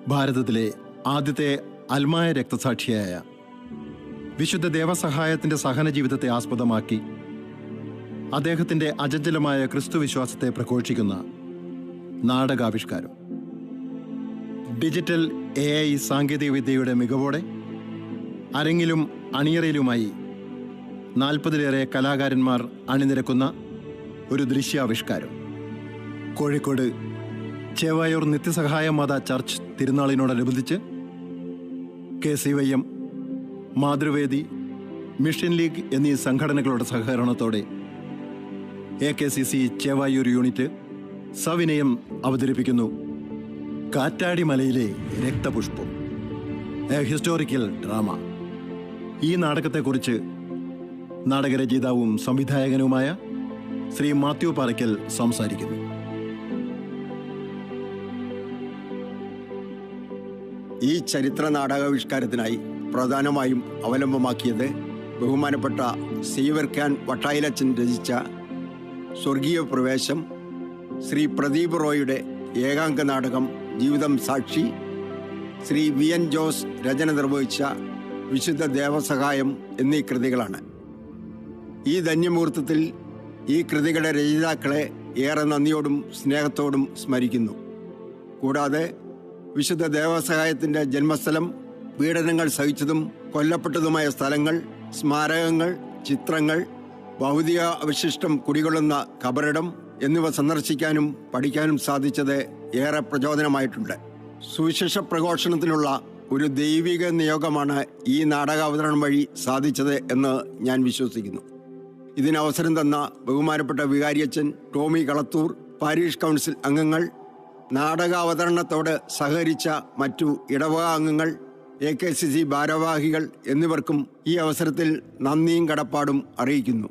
ഭാരതത്തിലെ ആദ്യത്തെ അൽമായ രക്തസാക്ഷിയായ വിശുദ്ധ ദേവസഹായത്തിൻ്റെ സഹന ജീവിതത്തെ ആസ്പദമാക്കി അദ്ദേഹത്തിൻ്റെ അചഞ്ചലമായ ക്രിസ്തുവിശ്വാസത്തെ പ്രഘോഷിക്കുന്ന നാടകാവിഷ്കാരം. ഡിജിറ്റൽ AI സാങ്കേതികവിദ്യയുടെ മികവോടെ അരങ്ങിലും അണിയറയിലുമായി 40-ലേറെ കലാകാരന്മാർ അണിനിരക്കുന്ന ഒരു ദൃശ്യാവിഷ്കാരം. കോഴിക്കോട് ചേവായൂർ നിത്യസഹായ മാതാ ചർച്ച് തിരുനാളിനോടനുബന്ധിച്ച് KCYM, മാതൃവേദി, മിഷൻ ലീഗ് എന്നീ സംഘടനകളുടെ സഹകരണത്തോടെ AKCC ചേവായൂർ യൂണിറ്റ് സവിനയം അവതരിപ്പിക്കുന്നു കാറ്റാടിമലയിലെ രക്തപുഷ്പം, എ ഹിസ്റ്റോറിക്കൽ ഡ്രാമ. ഈ നാടകത്തെക്കുറിച്ച് നാടകരചയിതാവും സംവിധായകനുമായ ശ്രീ മാത്യു പാറയ്ക്കൽ സംസാരിക്കുന്നു. ഈ ചരിത്ര നാടകാവിഷ്കാരത്തിനായി പ്രധാനമായും അവലംബമാക്കിയത് ബഹുമാനപ്പെട്ട സീവർ ഖാൻ വട്ടായിലച്ചൻ രചിച്ച സ്വർഗീയ പ്രവേശം, ശ്രീ പ്രദീപ് റോയുടെ ഏകാംഗ നാടകം ജീവിതം സാക്ഷി, ശ്രീ VN ജോസ് രചന നിർവഹിച്ച വിശുദ്ധ ദേവസഹായം എന്നീ കൃതികളാണ്. ഈ ധന്യമുഹൂർത്തത്തിൽ ഈ കൃതികളുടെ രചയിതാക്കളെ ഏറെ നന്ദിയോടും സ്നേഹത്തോടും സ്മരിക്കുന്നു. കൂടാതെ വിശുദ്ധ ദേവസഹായത്തിൻ്റെ ജന്മസ്ഥലം, പീഡനങ്ങൾ സഹിച്ചതും കൊല്ലപ്പെട്ടതുമായ സ്ഥലങ്ങൾ, സ്മാരകങ്ങൾ, ചിത്രങ്ങൾ, ഭൗതിക അവശിഷ്ടം കുടികൊള്ളുന്ന കബറിടം എന്നിവ സന്ദർശിക്കാനും പഠിക്കാനും സാധിച്ചത് ഏറെ പ്രചോദനമായിട്ടുണ്ട്. സുവിശേഷ പ്രഘോഷണത്തിനുള്ള ഒരു ദൈവിക നിയോഗമാണ് ഈ നാടകാവതരണം വഴി സാധിച്ചത് എന്ന് ഞാൻ വിശ്വസിക്കുന്നു. ഇതിനവസരം തന്ന ബഹുമാനപ്പെട്ട വികാരിയച്ചൻ ടോമി കളത്തൂർ, പാരീഷ് കൗൺസിൽ അംഗങ്ങൾ, നാടകാവതരണത്തോട് സഹകരിച്ച മറ്റു ഇടവക അംഗങ്ങൾ, AKCC ഭാരവാഹികൾ എന്നിവർക്കും ഈ അവസരത്തിൽ നന്ദിയും കടപ്പാടും അറിയിക്കുന്നു.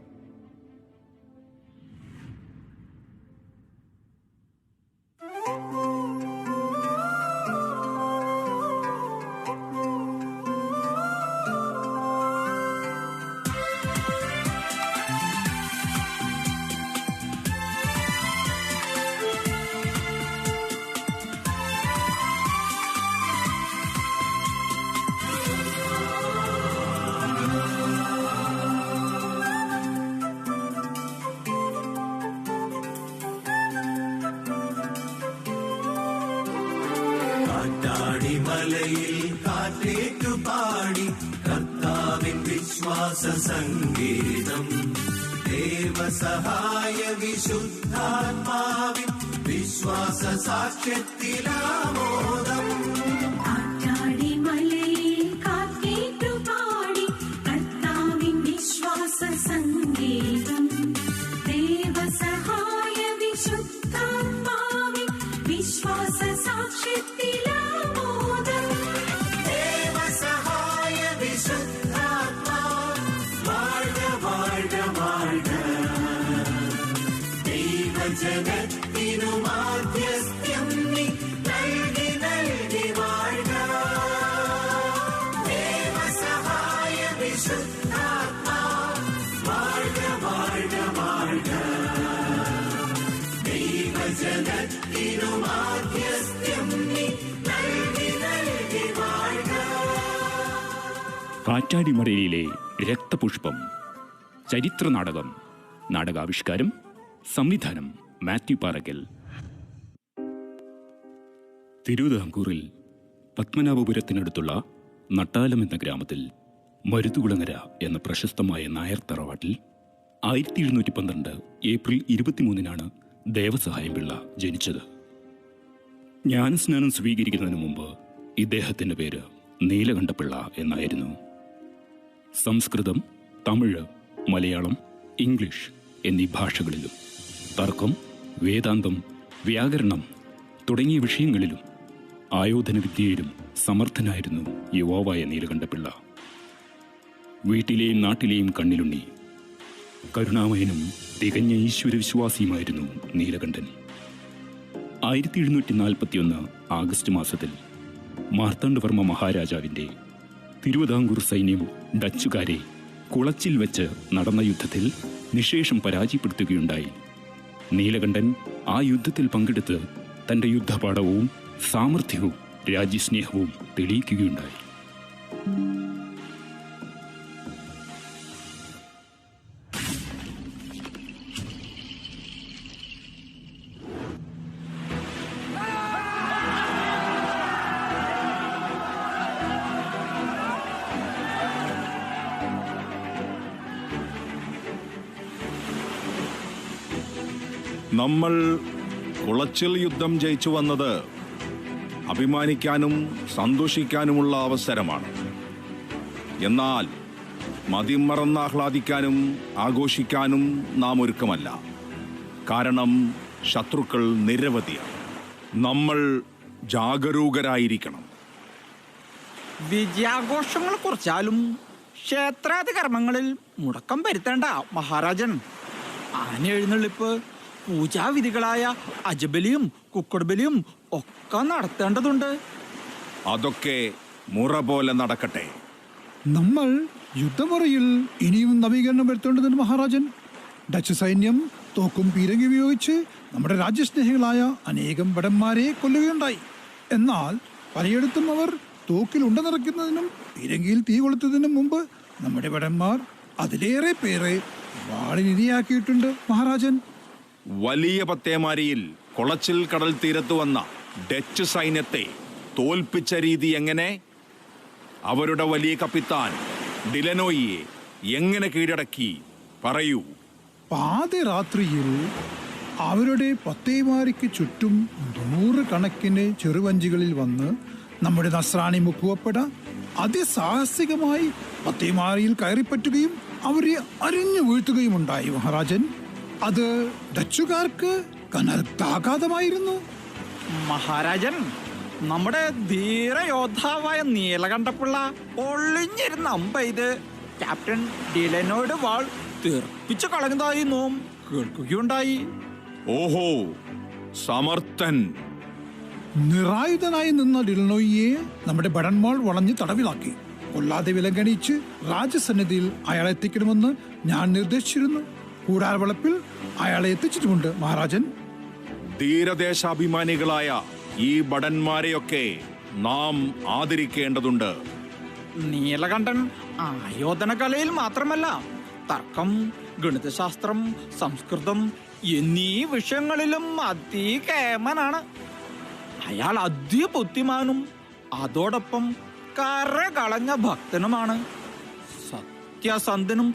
മലയിൽ കാറ്റേറ്റു പാടി കർത്താവിൻ വിശ്വാസ സംഗീതം, ദേവസഹായ വിശുദ്ധാത്മാവിൻ വിശ്വാസ സാക്ഷ്യത്തിലാമോദം. കാറ്റാടിമലയിൽ കാറ്റേറ്റു പാടി കർത്താവിൻ വിശ്വാസ സംഗീതം, ദേവസഹായ വിശുദ്ധാത്മാവിൻ വിശ്വാസ സാക്ഷ്യത്തിലാമോദം. ജഗത്തിനു മാധ്യസ്ഥ്യം നീ നൽകി നൽകി വാഴ്ക. ദേവസഹായ വിശുദ്ധാത്മാ വാഴ്ക വാഴ്ക വാഴ്ക. ദൈവജഗത്തിനു മാധ്യസ്ഥ്യം നീ നൽകി നൽകി വാഴ്ക. കാറ്റാടിമലയിലെ രക്തപുഷ്പം ചരിത്ര നാടകം. നാടകാവിഷ്കാരം, സംവിധാനം മാത്യു പാറയ്ക്കൽ. തിരുവിതാംകൂറിൽ പത്മനാഭപുരത്തിനടുത്തുള്ള നട്ടാലം എന്ന ഗ്രാമത്തിൽ മരുതുകുളങ്ങര എന്ന പ്രശസ്തമായ നായർ തറവാട്ടിൽ 1712 ഏപ്രിൽ 23 ദേവസഹായം പിള്ള ജനിച്ചത്. ജ്ഞാനസ്നാനം സ്വീകരിക്കുന്നതിന് മുമ്പ് ഇദ്ദേഹത്തിൻ്റെ പേര് നീലകണ്ഠപിള്ള എന്നായിരുന്നു. സംസ്കൃതം, തമിഴ്, മലയാളം, ഇംഗ്ലീഷ് എന്നീ ഭാഷകളിലും തർക്കം, വേദാന്തം, വ്യാകരണം തുടങ്ങിയ വിഷയങ്ങളിലും ആയോധന വിദ്യയിലും സമർത്ഥനായിരുന്നു യുവാവായ നീലകണ്ഠപിള്ള. വീട്ടിലെയും നാട്ടിലെയും കണ്ണിലുണ്ണി, കരുണാമയനും തികഞ്ഞ ഈശ്വരവിശ്വാസിയുമായിരുന്നു നീലകണ്ഠൻ. 1741 ആഗസ്റ്റ് മാസത്തിൽ മാർത്താണ്ഡവർമ്മ മഹാരാജാവിൻ്റെ തിരുവിതാംകൂർ സൈന്യം ഡച്ചുകാരെ കുളച്ചിൽ വെച്ച് നടന്ന യുദ്ധത്തിൽ നിശേഷം പരാജയപ്പെടുത്തുകയുണ്ടായി. നീലകണ്ഠൻ ആ യുദ്ധത്തിൽ പങ്കെടുത്ത് തൻ്റെ യുദ്ധപാഠവും സാമർഥ്യവും രാജ്യസ്നേഹവും തെളിയിക്കുകയുണ്ടായി. നമ്മൾ കുളച്ചിൽ യുദ്ധം ജയിച്ചു വന്നത് അഭിമാനിക്കാനും സന്തോഷിക്കാനുമുള്ള അവസരമാണ്. എന്നാൽ മതിമറന്ന് ആഹ്ലാദിക്കാനും ആഘോഷിക്കാനും നാം ഒരുക്കമല്ല. കാരണം ശത്രുക്കൾ നിരവധിയാണ്. നമ്മൾ ജാഗരൂകരായിരിക്കണം. വിജയാഘോഷങ്ങളെ കുറിച്ചാലും ക്ഷേത്രാദി കർമ്മങ്ങളിൽ മുടക്കം വരുത്തേണ്ട മഹാരാജൻ. ആന എഴുന്നള്ളിപ്പ്, പൂജാവിധികളായ അജബലിയും കുക്കടുബലിയും ഒക്കെ നടത്തേണ്ടതുണ്ട്. അതൊക്കെ മുറ പോലെ നടക്കട്ടെ. നമ്മൾ യുദ്ധമുറയിൽ ഇനിയും നവീകരണം വരുത്തേണ്ടതുണ്ട് മഹാരാജൻ. ഡച്ച് സൈന്യം തോക്കും പീരങ്കി ഉപയോഗിച്ച് നമ്മുടെ രാജ്യസ്നേഹികളായ അനേകം ഭടന്മാരെ കൊല്ലുകയുണ്ടായി. എന്നാൽ പലയിടത്തും അവർ തോക്കിൽ ഉണ്ട നിറയ്ക്കുന്നതിനും പീരങ്കിയിൽ തീ കൊളുത്തുന്നതിനും മുമ്പ് നമ്മുടെ ഭടന്മാർ അതിലേറെ പേരെ വാളിനിരയാക്കിയിട്ടുണ്ട് മഹാരാജൻ. വലിയ പത്തേമാരിയിൽ കുളച്ചിൽ കടൽ തീരത്ത് വന്ന ഡച്ച് സൈന്യത്തെ തോൽപ്പിച്ച രീതി എങ്ങനെ? അവരുടെ വലിയ കപ്പിത്താൻ ഡിലനോയിയെ എങ്ങനെ കീഴടക്കി? പറയൂ. പാതിരാത്രിയിൽ അവരുടെ പത്തേമാരിക്ക് ചുറ്റും 100 കണക്കിന് ചെറുവഞ്ചികളിൽ വന്ന് നമ്മുടെ നസ്രാണി മുക്കുവപ്പട അതിസാഹസികമായി പത്തേമാരിയിൽ കയറിപ്പറ്റുകയും അവരെ അരിഞ്ഞു വീഴ്ത്തുകയും ഉണ്ടായി മഹാരാജൻ. അത് ഡച്ചുകാർക്ക് കനത്താഘാതമായിരുന്നു. മഹാരാജൻ, നമ്മുടെ ധീരയോദ്ധാവായ നീലകണ്ഠപിള്ള ഒളിഞ്ഞിരുന്ന അമ്പെയ്ത് ക്യാപ്റ്റൻ ഡിലനോയുടെ വാൾ തെറിപ്പിച്ചു കളഞ്ഞതായി നാം കേൾക്കുകയുണ്ടായി. ഓഹോ, സമർത്ഥൻ. നിറായുധനായി നിന്ന ഡിലനോയിയെ നമ്മുടെ ഭടന്മാർ വളഞ്ഞ് തടവിലാക്കി. കൊല്ലാതെ വിലങ്ങണിച്ച് രാജസന്നിധിയിൽ അയാളെ എത്തിക്കണമെന്ന് ഞാൻ നിർദ്ദേശിച്ചിരുന്നു. കൂടാരവളപ്പിൽ അയാളെ എത്തിച്ചിട്ടുമുണ്ട് മഹാരാജൻ. ധീരദേശാഭിമാനികളായ ഈ ഭടന്മാരെയൊക്കെ നാം ആദരിക്കേണ്ടതുണ്ട്. നീലകണ്ഠൻ ആയോധന കലയിൽ മാത്രമല്ല, തർക്കം, ഗണിതശാസ്ത്രം, സംസ്കൃതം എന്നീ വിഷയങ്ങളിലും അതികേമനാണ്. അയാൾ അതിബുദ്ധിമാനും അതോടൊപ്പം കരകളഞ്ഞ ഭക്തനുമാണ്. സത്യസന്ധനും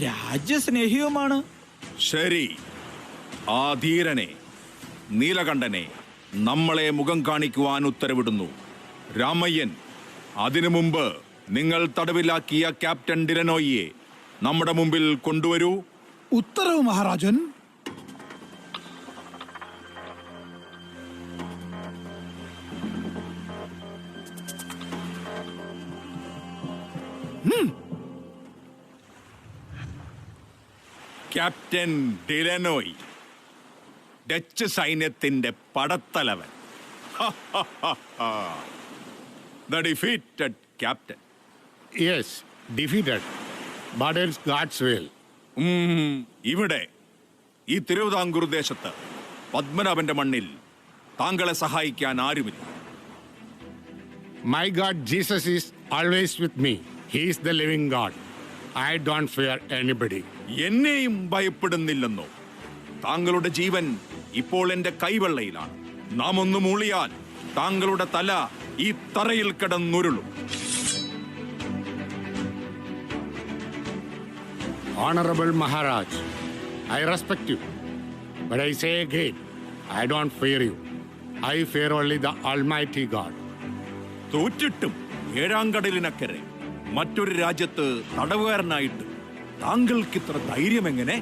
രാജ്യസ്നേഹിയുമാണ്. ശരി, ആ ധീരനെ നീലകണ്ഠനെ നമ്മളെ മുഖം കാണിക്കുവാൻ ഉത്തരവിടുന്നു. രാമയ്യൻ, അതിനു മുമ്പ് നിങ്ങൾ തടവിലാക്കിയ ക്യാപ്റ്റൻ ഡിലനോയിയെ നമ്മുടെ മുമ്പിൽ കൊണ്ടുവരൂ. ഉത്തരവ് മഹാരാജൻ. ക്യാപ്റ്റൻ ഡിലനോയ്, ഡച്ച് സൈന്യത്തിന്റെ പടത്തലവൻ. The defeated captain. Yes, defeated, but it's God's will. ഇവിടെ ഈ തിരുവിതാംകൂർ ദേശത്ത് പത്മനാഭന്റെ മണ്ണിൽ താങ്കളെ സഹായിക്കാൻ ആരുമില്ല. My God Jesus is always with me. He is the living God. I don't fear anybody. എന്നെയും ഭയപ്പെടുന്നില്ലെന്നോ? താങ്കളുടെ ജീവൻ ഇപ്പോൾ എന്റെ കൈവെള്ളയിലാണ്. നാം ഒന്ന് മൂളിയാൽ താങ്കളുടെ തല ഈ തറയിൽ കിടന്നുരുളും. Honorable Maharaj, I respect you, but I say again, I don't fear you. I fear only the Almighty God. തോറ്റിട്ടും ഏഴാം കടലിനക്കരെ മറ്റൊരു രാജ്യത്ത് തടവുകാരനായിട്ട് താങ്കൾക്ക് ഇത്ര ധൈര്യം എങ്ങനെ?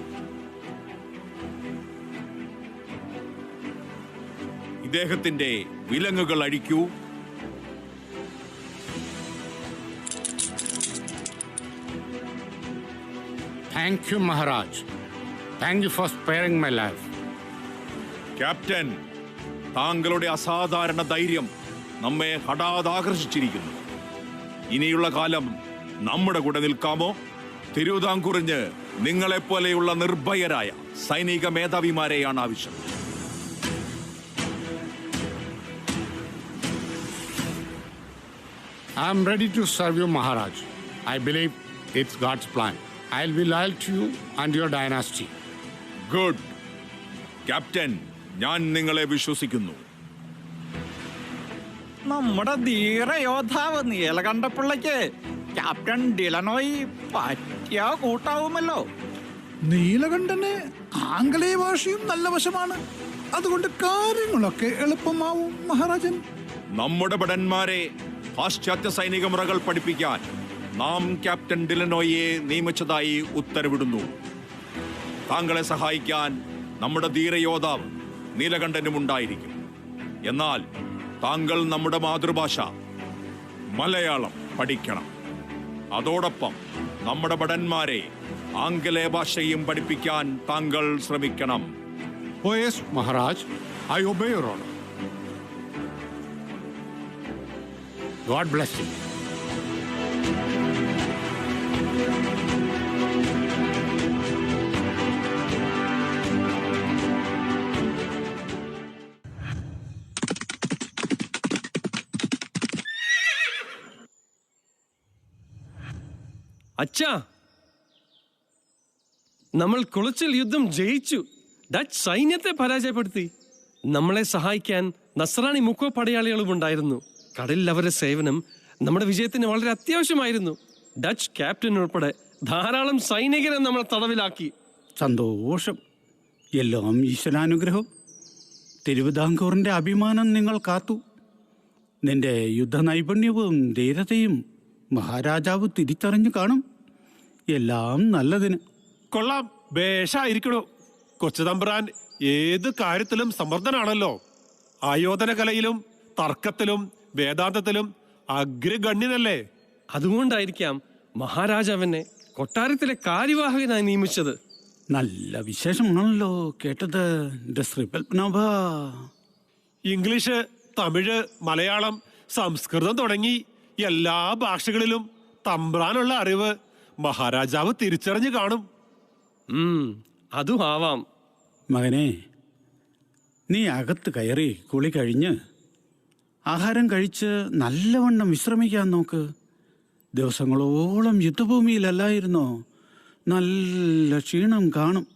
ഇദ്ദേഹത്തിന്റെ വിലങ്ങുകൾ അഴിക്കൂ. Thank you, Maharaj. Thank you for sparing my life. Captain, താങ്കളുടെ അസാധാരണ ധൈര്യം നമ്മെ ഹഠാത് ആകർഷിച്ചിരിക്കുന്നു. ഇനിയുള്ള കാലം നമ്മുടെ കൂടെ നിൽക്കാമോ? തിരുവിതാംകൂറിന് നിങ്ങളെപ്പോലെയുള്ള നിർഭയരായ സൈനിക മേധാവിമാരെയാണ് ആവശ്യം. I'm ready to serve you, Maharaj. I believe it's God's plan. I'll be loyal to you and your dynasty. Good captain, ഞാൻ നിങ്ങളെ വിശ്വസിക്കുന്നു. നമ്മുടെ ധീരയോദ്ധാവ് നീലകണ്ഠപിള്ളയ്ക്ക് ക്യാപ്റ്റൻ ഡിലനോയി പറ്റിയ കൂട്ടാവുമല്ലോ. നീലകണ്ഠന് ആംഗലേയ ഭാഷയും നല്ല വശമാണ്. അതുകൊണ്ട് കാര്യങ്ങളൊക്കെ എളുപ്പമാവും മഹാരാജൻ. നമ്മുടെ ഭടന്മാരെ പാശ്ചാത്യ സൈനിക മുറകൾ പഠിപ്പിക്കാൻ നാം ക്യാപ്റ്റൻ ഡിലനോയെ നിയമിച്ചതായി ഉത്തരവിടുന്നു. താങ്കളെ സഹായിക്കാൻ നമ്മുടെ ധീരയോദ്ധാവ് നീലകണ്ഠനും ഉണ്ടായിരിക്കും. എന്നാൽ താങ്കൾ നമ്മുടെ മാതൃഭാഷ മലയാളം പഠിക്കണം. അതോടൊപ്പം നമ്മുടെ ഭടന്മാരെ ആംഗലേയ ഭാഷയും പഠിപ്പിക്കാൻ താങ്കൾ ശ്രമിക്കണം. Oh yes, Maharaj. I obey your order. God bless you. അച്ഛാ, നമ്മൾ കുളച്ചിൽ യുദ്ധം ജയിച്ചു. ഡച്ച് സൈന്യത്തെ പരാജയപ്പെടുത്തി. നമ്മളെ സഹായിക്കാൻ നസ്രാണി മുക്കോ പടയാളികളും ഉണ്ടായിരുന്നു. കടലിൽ അവരുടെ സേവനം നമ്മുടെ വിജയത്തിന് വളരെ അത്യാവശ്യമായിരുന്നു. ഡച്ച് ക്യാപ്റ്റൻ ഉൾപ്പെടെ ധാരാളം സൈനികരെ നമ്മൾ തടവിലാക്കി. സന്തോഷം. എല്ലാം ഈശ്വരാനുഗ്രഹം. തിരുവിതാംകൂറിന്റെ അഭിമാനം നിങ്ങൾ കാത്തു. നിന്റെ യുദ്ധ നൈപുണ്യവും ധീരതയും മഹാരാജാവ് തിരിച്ചറിഞ്ഞു കാണും. എല്ലാം നല്ലതിന്. കൊള്ളാം, ബേഷായിരിക്കണോ. കൊച്ചുതമ്പ്രാൻ ഏത് കാര്യത്തിലും സമർത്ഥനാണല്ലോ. ആയോധന കലയിലും തർക്കത്തിലും വേദാന്തത്തിലും അഗ്രഗണ്യനല്ലേ. അതുകൊണ്ടായിരിക്കാം മഹാരാജാവിനെ കൊട്ടാരത്തിലെ കാര്യവാഹകനായി നിയമിച്ചത്. നല്ല വിശേഷമാണല്ലോ കേട്ടത്. ഇംഗ്ലീഷ്, തമിഴ്, മലയാളം, സംസ്കൃതം തുടങ്ങി എല്ലാ ഭാഷകളിലും തമ്പ്രാനുള്ള അറിവ് മഹാരാജാവ് തിരിച്ചറിഞ്ഞു കാണും. അതും ആവാം. മകനെ, നീ അകത്ത് കയറി കുളി കഴിഞ്ഞ് ആഹാരം കഴിച്ച് നല്ലവണ്ണം വിശ്രമിക്കാൻ നോക്ക്. ദിവസങ്ങളോളം യുദ്ധഭൂമിയിലല്ലായിരുന്നോ? നല്ല ക്ഷീണം കാണും.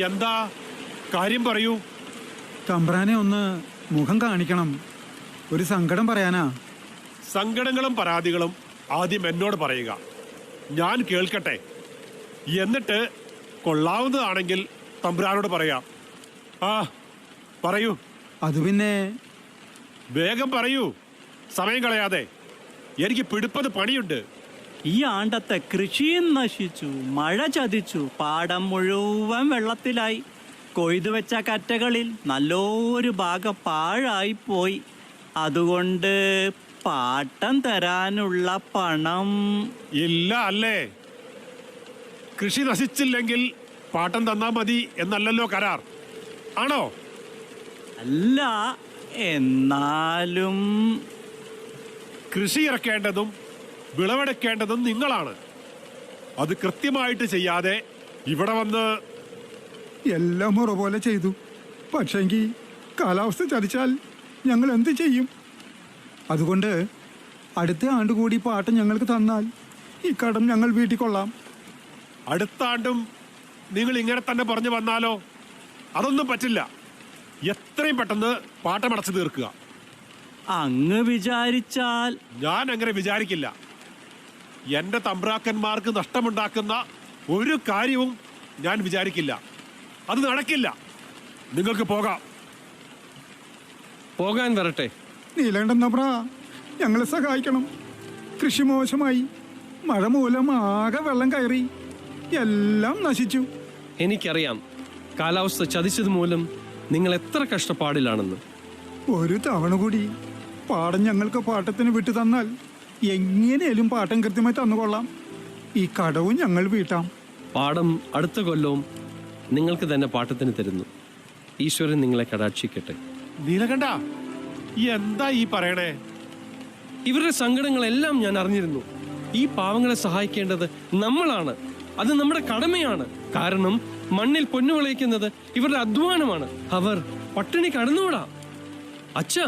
എന്താ കാര്യം പറയൂ. തമ്പ്രാനെ ഒന്ന് മുഖം കാണിക്കണം. ഒരു സങ്കടം പറയാനാ. സങ്കടങ്ങളും പരാതികളും ആദ്യം എന്നോട് പറയുക, ഞാൻ കേൾക്കട്ടെ. എന്നിട്ട് കൊള്ളാവുന്നതാണെങ്കിൽ തമ്പ്രാനോട് പറയാം. ആ പറയൂ. അത് പിന്നെ വേഗം പറയൂ, സമയം കളയാതെ. എനിക്ക് പിടിപ്പത് പണിയുണ്ട്. ഈ ആണ്ടത്തെ കൃഷിയും നശിച്ചു, മഴ ചതിച്ചു, പാടം മുഴുവൻ വെള്ളത്തിലായി. കൊയ്തു വെച്ച കറ്റകളിൽ നല്ലൊരു ഭാഗം പാഴായിപ്പോയി. അതുകൊണ്ട് പാട്ടം തരാനുള്ള പണം ഇല്ല അല്ലേ? കൃഷി നശിച്ചില്ലെങ്കിൽ പാട്ടം തന്നാ മതി എന്നല്ലല്ലോ കരാർ, ആണോ? അല്ല, എന്നാലും കൃഷി ഇറക്കേണ്ടതും വിളവെടുക്കേണ്ടതും നിങ്ങളാണ്. അത് കൃത്യമായിട്ട് ചെയ്യാതെ ഇവിടെ വന്ന് എല്ലാം മുറ പോലെ ചെയ്തു. പക്ഷെങ്കിൽ കാലാവസ്ഥ ചതിച്ചാൽ ഞങ്ങൾ എന്ത് ചെയ്യും? അതുകൊണ്ട് അടുത്ത ആണ്ട് കൂടി പാട്ടം ഞങ്ങൾക്ക് തന്നാൽ ഈ കടം ഞങ്ങൾ വീട്ടിൽ കൊള്ളാം. അടുത്ത ആണ്ടും നിങ്ങൾ ഇങ്ങനെ തന്നെ പറഞ്ഞു വന്നാലോ? അതൊന്നും പറ്റില്ല. എത്രയും പെട്ടെന്ന് പാട്ടമടച്ചു തീർക്കുക. അങ്ങ് വിചാരിച്ചാൽ. ഞാൻ അങ്ങനെ വിചാരിക്കില്ല. എന്റെ തമ്പ്രാക്കന്മാർക്ക് നഷ്ടമുണ്ടാക്കുന്ന ഒരു കാര്യവും ഞാൻ വിചാരിക്കില്ല. അത് നടക്കില്ല. നിങ്ങൾക്ക് പോകാം. പോകാൻ വരട്ടെ. നീലകണ്ഠൻ തമ്പ്ര, ഞങ്ങളെ സഹായിക്കണം. കൃഷി മോശമായി. മഴ മൂലം ആകെ വെള്ളം കയറി. എല്ലാം നശിച്ചു. എനിക്കറിയാം കാലാവസ്ഥ ചതിച്ചത് മൂലം നിങ്ങൾ എത്ര കഷ്ടപ്പാടിലാണെന്ന്. ഒരു തവണ കൂടി പാടം ഞങ്ങൾക്ക് പാട്ടത്തിന് വിട്ടു തന്നാൽ എങ്ങനെയും പാട്ടം കൃത്യമായി തന്നുകൊള്ളാം. ഈ കടവും ഞങ്ങൾ വീട്ടാം. പാടം അടുത്ത കൊല്ലവും നിങ്ങൾക്ക് തന്നെ പാട്ടത്തിന് തരുന്നു. ഈശ്വരൻ നിങ്ങളെ കടാക്ഷിക്കട്ടെ. നീലകണ്ഠ, എന്താ ഈ പറയണേ? ഇവരുടെ സങ്കടങ്ങളെല്ലാം ഞാൻ അറിഞ്ഞിരുന്നു. ഈ പാവങ്ങളെ സഹായിക്കേണ്ടത് നമ്മളാണ്. അത് നമ്മുടെ കടമയാണ്. കാരണം മണ്ണിൽ പൊന്നു വിളയിക്കുന്നത് ഇവരുടെ അധ്വാനമാണ്. അവർ പട്ടിണി കടന്നുകൂടാ. അച്ഛാ,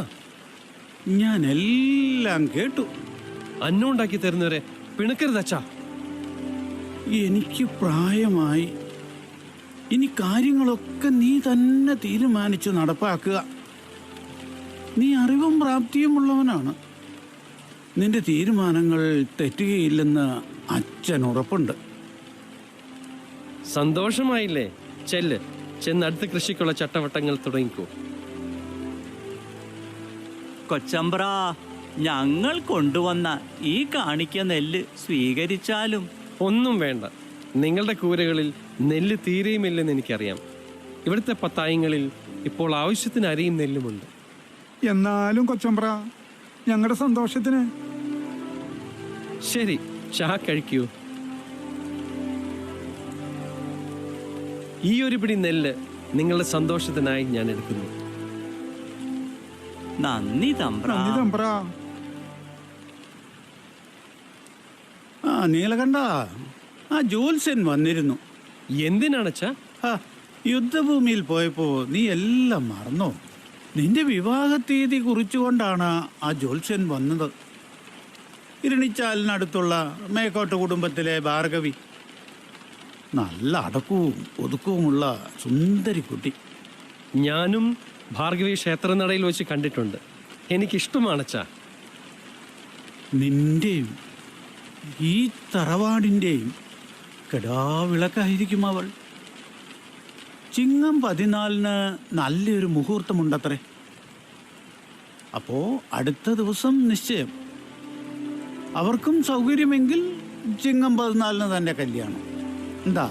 ഞാൻ എല്ലാം കേട്ടു. അന്നുണ്ടാക്കി തരുന്നവരെ പിണക്കരുത് അച്ഛാ. എനിക്ക് പ്രായമായി. ഇനി കാര്യങ്ങളൊക്കെ നീ തന്നെ തീരുമാനിച്ച് നടപ്പാക്കുക. നീ അറിവും പ്രാപ്തിയും ഉള്ളവനാണ്. നിന്റെ തീരുമാനങ്ങൾ തെറ്റുകയില്ലെന്ന് അച്ഛൻ ഉറപ്പുണ്ട്. സന്തോഷമായില്ലേ? ചെന്ന് അടുത്ത കൃഷിക്കുള്ള ചട്ടവട്ടങ്ങൾ തുടങ്ങിക്കോ. കൊച്ചമ്പ്ര, ഞങ്ങൾ കൊണ്ടുവന്ന ഈ കാണിക്ക നെല്ല് സ്വീകരിച്ചാലും. ഒന്നും വേണ്ട. നിങ്ങളുടെ കൂരകളിൽ നെല്ല് തീരെയുമില്ലെന്ന് എനിക്കറിയാം. ഇവിടുത്തെ പത്തായങ്ങളിൽ ഇപ്പോൾ ആവശ്യത്തിന് അരിയും നെല്ലുമുണ്ട്. എന്നാലും കൊച്ചമ്പ്ര, ഞങ്ങളുടെ സന്തോഷത്തിന്. ശരി, ചാ കഴിക്കൂ. ഈ ഒരു പിടി നെല്ല് നിങ്ങളുടെ സന്തോഷത്തിനായി ഞാൻ എടുക്കുന്നു. നന്ദി തമ്പ്ര. ആ നീലകണ്ഠ, ആ ജോത്സ്യൻ വന്നിരുന്നു. എന്തിനാണച്ചാ? യുദ്ധഭൂമിയിൽ പോയപ്പോ നീ എല്ലാം മറന്നോ? നിന്റെ വിവാഹ തീയതി കുറിച്ചുകൊണ്ടാണ് ആ ജോത്സ്യൻ വന്നത്. ഇരണിച്ചാലിനടുത്തുള്ള മേക്കോട്ട് കുടുംബത്തിലെ ഭാർഗവി. നല്ല അടക്കവും ഒതുക്കവുമുള്ള സുന്ദരി കുട്ടി. ഞാനും ഭാർഗവി ക്ഷേത്രനടയിൽ വെച്ച് കണ്ടിട്ടുണ്ട്. എനിക്കിഷ്ടമാണച്ചാ. നിന്റെയും ഈ തറവാടിൻ്റെയും കെടാവിളക്കായിരിക്കും അവൾ. ചിങ്ങം 14 നല്ലൊരു മുഹൂർത്തമുണ്ടത്രേ. അപ്പോ അടുത്ത ദിവസം നിശ്ചയം. അവർക്കും സൗകര്യമെങ്കിൽ ചിങ്ങം 14 തന്നെ കല്യാണം. എന്താ?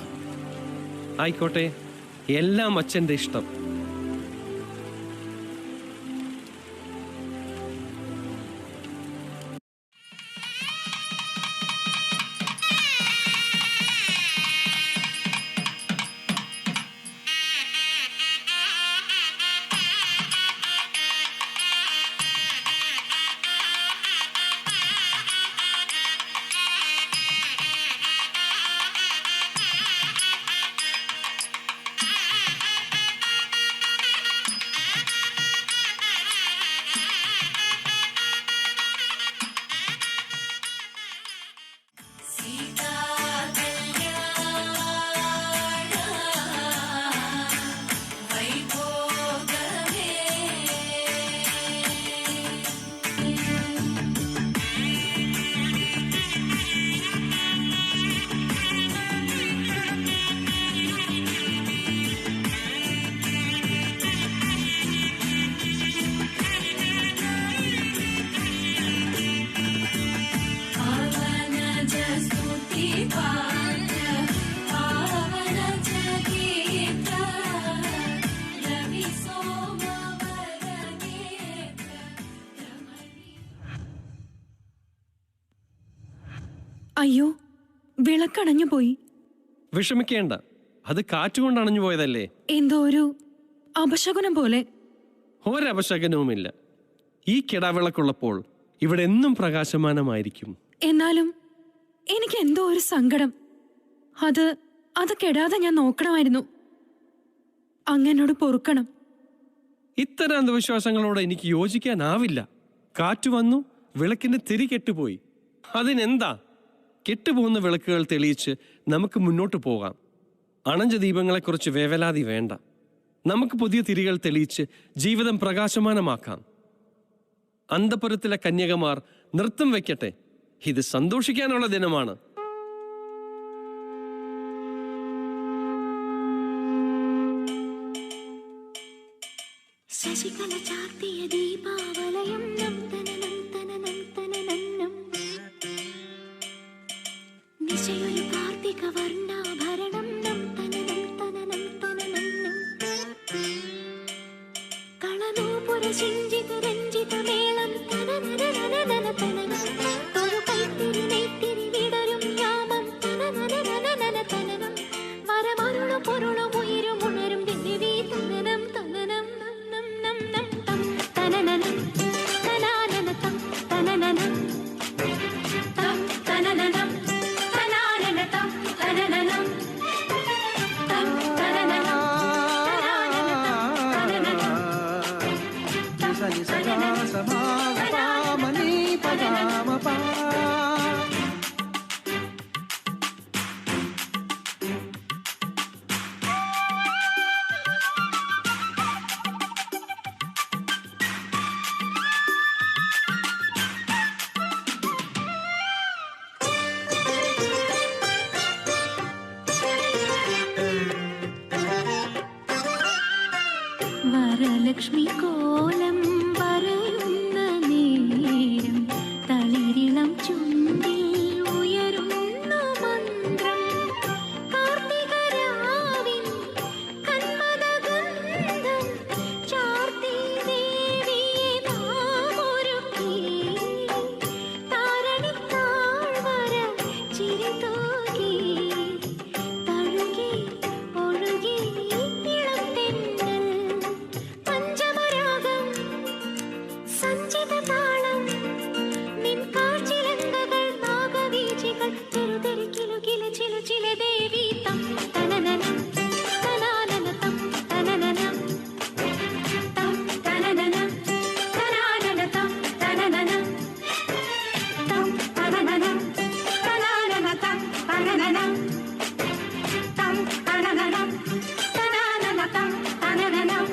ആയിക്കോട്ടെ, എല്ലാം അച്ഛൻ്റെ ഇഷ്ടം. അയ്യോ, വിളക്കണഞ്ഞു പോയി. വിഷമിക്കേണ്ട, അത് കാറ്റുകൊണ്ട് അണഞ്ഞു പോയതല്ലേ. എന്തോ ഒരു അപശകുനം പോലെ. ഒരപശകനവുമില്ല. ഈ കിടാവിളക്കുള്ളപ്പോൾ ഇവിടെ എന്നും പ്രകാശമാനമായിരിക്കും. എന്നാലും എനിക്ക് എന്തോ ഒരു സങ്കടം. അത് കെടാതെ ഞാൻ നോക്കണമായിരുന്നു. അങ്ങനോട് പൊറുക്കണം. ഇത്തരം അന്ധവിശ്വാസങ്ങളോട് എനിക്ക് യോജിക്കാനാവില്ല. കാറ്റു വന്നു, വിളക്കിന്റെ തിരി കെട്ടുപോയി. അതിനെന്താ? കെട്ടുപോകുന്ന വിളക്കുകൾ തെളിയിച്ച് നമുക്ക് മുന്നോട്ട് പോകാം. അണഞ്ച ദീപങ്ങളെക്കുറിച്ച് വേവലാതി വേണ്ട. നമുക്ക് പുതിയ തിരികൾ തെളിയിച്ച് ജീവിതം പ്രകാശമാനമാക്കാം. അന്തപുരത്തിലെ കന്യകമാർ നൃത്തം വയ്ക്കട്ടെ. ഇത് സന്തോഷിക്കാനുള്ള ദിനമാണ്. ശശികല ചാർത്തിയ ദീപാവലയം നിശയൊരു കാർത്തിക വർണ്ണാഭരണം കളനൂപുര ശിഞ്ചിത രഞ്ജിത മേളം ഒരു കൈത്തിരി നെയ്ത്തിരി വിടരും യാമം മരമരുളും പൊരുളും ഉയരും ഉണരും ദേവി തനനം തനനം നം നം നം ലക്ഷ്മി കോലം പറയുന്ന നേരം തളിരിളം ചുണ്ടിൽ ഉയരുന്നു മന്ത്രം. കാർത്തികരാവിൻ കന്മദഗന്ധം ചാർത്തി ദേവിയെ നാം ഒരുക്കി. താരണിത്താഴ്വര ചിരി തൂകി തഴുകി ഒഴുകി ഇളം തെന്നൽ. പഞ്ചമരാഗം സഞ്ചിത താളം നിൻ കാഴ്ചിലങ്കകൾ നാഗവീചികൾ തെരുതെരി കിലുകില ചിലുചില ദേവി തം തനനനം തനാനനതം തനനനം തം തനനനം തനാനനതം തനനനം തം തനനനം തനാനനതം തനനനം തം തനനനം തനാനനതം തനനനം.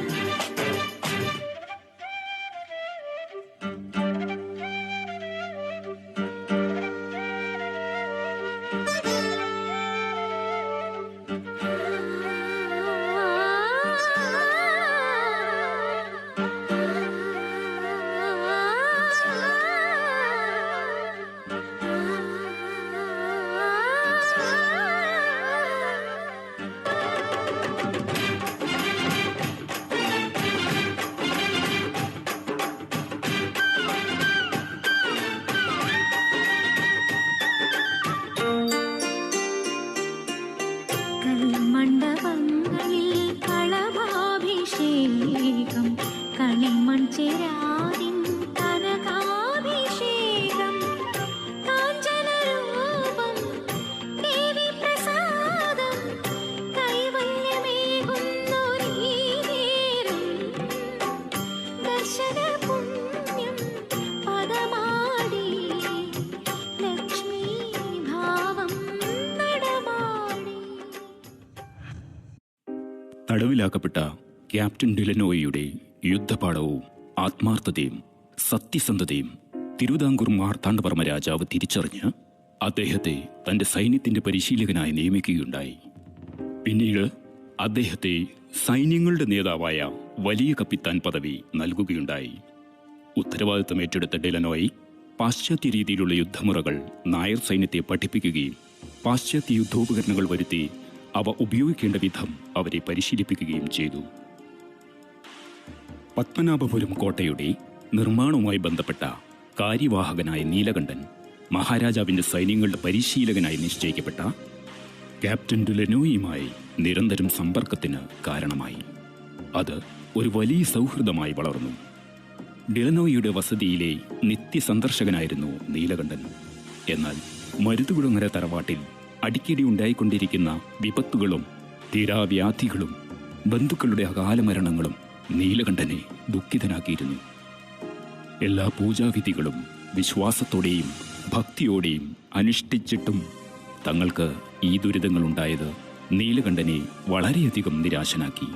കൽമണ്ഡപങ്ങളിൽ കളഭാഭിഷേകം കളിമൺ ചേരാതിൻ കനകാഭിഷേകം. കാഞ്ചനരൂപം ദേവി പ്രസാദം കൈവല്യമേകുന്നു നീ നേരം. ദർശന പുണ്യം പദമാടി ലക്ഷ്മി ഭാവം നടമാടി. തടവിലാക്കപ്പെട്ട ക്യാപ്റ്റൻ ഡിലനോയിയുടെ യുദ്ധപാഠവും ആത്മാർത്ഥതയും സത്യസന്ധതയും തിരുവിതാംകൂർ മാർത്താണ്ഡവർമ്മ രാജാവ് തിരിച്ചറിഞ്ഞ് അദ്ദേഹത്തെ തന്റെ സൈന്യത്തിന്റെ പരിശീലകനായി നിയമിക്കുകയുണ്ടായി. പിന്നീട് അദ്ദേഹത്തെ സൈന്യങ്ങളുടെ നേതാവായ വലിയ കപ്പിത്താൻ പദവി നൽകുകയുണ്ടായി. ഉത്തരവാദിത്തം ഏറ്റെടുത്ത ഡിലനോയി പാശ്ചാത്യ രീതിയിലുള്ള യുദ്ധമുറകൾ നായർ സൈന്യത്തെ പഠിപ്പിക്കുകയും പാശ്ചാത്യ യുദ്ധോപകരണങ്ങൾ വരുത്തി അവ ഉപയോഗിക്കേണ്ട വിധം അവരെ പരിശീലിപ്പിക്കുകയും ചെയ്തു. പത്മനാഭപുരം കോട്ടയുടെ നിർമ്മാണവുമായി ബന്ധപ്പെട്ട കാര്യവാഹകനായ നീലകണ്ഠൻ മഹാരാജാവിന്റെ സൈന്യങ്ങളുടെ പരിശീലകനായി നിശ്ചയിക്കപ്പെട്ട ക്യാപ്റ്റൻ ഡിലനോയിയുമായി നിരന്തരം സമ്പർക്കത്തിന് കാരണമായി. അത് ഒരു വലിയ സൗഹൃദമായി വളർന്നു. ഡിലനോയിയുടെ വസതിയിലെ നിത്യസന്ദർശകനായിരുന്നു നീലകണ്ഠൻ. എന്നാൽ മരുതുകുളങ്ങര തറവാട്ടിൽ അടിക്കടി ഉണ്ടായിക്കൊണ്ടിരിക്കുന്ന വിപത്തുകളും തീരാവ്യാധികളും ബന്ധുക്കളുടെ അകാല മരണങ്ങളും നീലകണ്ഠനെ ദുഃഖിതനാക്കിയിരുന്നു. എല്ലാ പൂജാവിധികളും വിശ്വാസത്തോടെയും ഭക്തിയോടെയും അനുഷ്ഠിച്ചിട്ടും തങ്ങൾക്ക് ഈ ദുരിതങ്ങളുണ്ടായത് നീലകണ്ഠനെ വളരെയധികം നിരാശനാക്കി.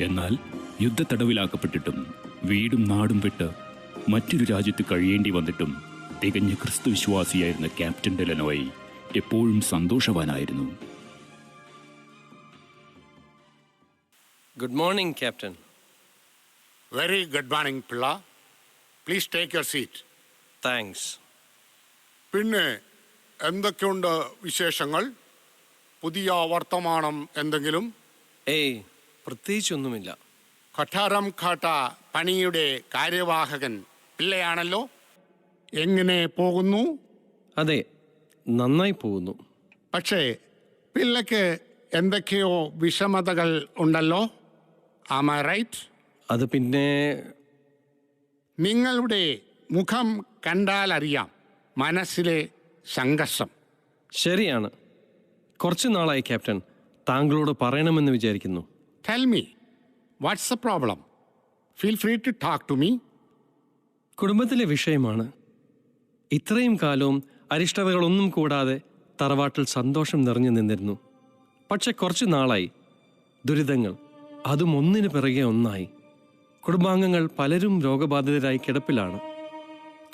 എന്നാൽ യുദ്ധത്തടവിലാക്കപ്പെട്ടിട്ടും വീടും നാടും വിട്ട് മറ്റൊരു രാജ്യത്ത് കഴിയേണ്ടി വന്നിട്ടും തികഞ്ഞ ക്രിസ്തുവിശ്വാസിയായിരുന്ന ക്യാപ്റ്റൻ ഡിലനോയി എപ്പോഴും സന്തോഷവാനായിരുന്നു. Good morning captain. Very good morning, Pilla. Please take your seat. Thanks. പിന്നെ എന്തൊക്കെയുണ്ട് വിശേഷങ്ങൾ? പുതിയ വർത്തമാനം എന്തെങ്കിലും? ഏയ്, പ്രത്യേകിച്ചൊന്നുമില്ല. കൊട്ടാരം കാട്ട പണിയുടെ കാര്യവാഹകൻ പിള്ളയാണല്ലോ. എങ്ങനെ പോകുന്നു? അതെ, നന്നായി പോകുന്നു. പക്ഷേ പിള്ളയ്ക്ക് എന്തൊക്കെയോ വിഷമതകൾ ഉണ്ടല്ലോ. Am I right? അത് പിന്നെ നിങ്ങളുടെ മുഖം കണ്ടാലറിയാം മനസ്സിലെ സംഘർഷം. ശരിയാണ്. കുറച്ചു നാളായി ക്യാപ്റ്റൻ താങ്കളോട് പറയണമെന്ന് വിചാരിക്കുന്നു. Tell me, what's the problem? Feel free to talk to me. കുടുംബത്തിലെ വിഷയമാണ്. ഇത്രയും കാലവും അരിഷ്ടതകളൊന്നും കൂടാതെ തറവാട്ടിൽ സന്തോഷം നിറഞ്ഞു നിന്നിരുന്നു. പക്ഷെ കുറച്ചു നാളായി ദുരിതങ്ങൾ, അതും ഒന്നിനു പിറകെ ഒന്നായി. കുടുംബാംഗങ്ങൾ പലരും രോഗബാധിതരായി കിടപ്പിലാണ്.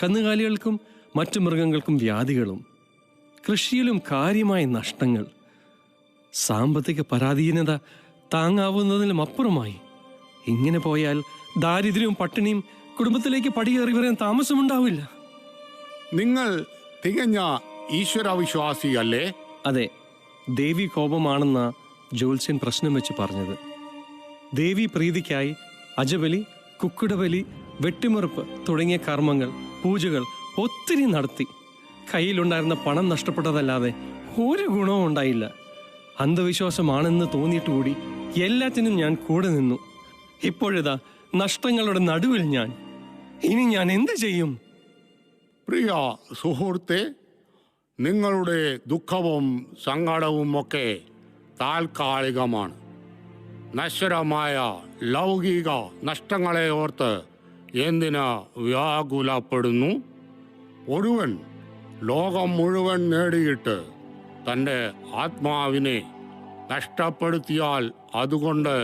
കന്നുകാലികൾക്കും മറ്റു മൃഗങ്ങൾക്കും വ്യാധികളും, കൃഷിയിലും കാര്യമായ നഷ്ടങ്ങൾ, സാമ്പത്തിക പരാധീനത താങ്ങാവുന്നതിലും അപ്പുറമായി. ഇങ്ങനെ പോയാൽ ദാരിദ്ര്യവും പട്ടിണിയും കുടുംബത്തിലേക്ക് പടിയേറി വരാൻ താമസമുണ്ടാവില്ല. നിങ്ങൾ തികഞ്ഞ ഈശ്വരവിശ്വാസിയല്ലേ? അതെ, ദേവി കോപമാണെന്ന ജ്യോത്സ്യൻ പ്രശ്നം വെച്ച് പറഞ്ഞത്. ദേവി പ്രീതിക്കായി അജബലി, കുക്കുടബലി, വെട്ടിമുറിപ്പ് തുടങ്ങിയ കർമ്മങ്ങൾ, പൂജകൾ ഒത്തിരി നടത്തി. കയ്യിലുണ്ടായിരുന്ന പണം നഷ്ടപ്പെട്ടതല്ലാതെ ഒരു ഗുണവും ഉണ്ടായില്ല. അന്ധവിശ്വാസമാണെന്ന് തോന്നിയിട്ടുകൂടി എല്ലാത്തിനും ഞാൻ കൂടെ നിന്നു. ഇപ്പോഴിതാ നഷ്ടങ്ങളുടെ നടുവിൽ ഞാൻ. ഇനി ഞാൻ എന്ത് ചെയ്യും? പ്രിയ സുഹൃത്തെ, നിങ്ങളുടെ ദുഃഖവും സങ്കടവും ഒക്കെ താൽക്കാലികമാണ്. നശ്വരമായ ലൗകിക നഷ്ടങ്ങളെ ഓർത്ത് എന്തിന് വ്യാകുലപ്പെടുന്നു? ഒരുവൻ ലോകം മുഴുവൻ നേടിയിട്ട് തൻ്റെ ആത്മാവിനെ നഷ്ടപ്പെടുത്തിയാൽ അതുകൊണ്ട്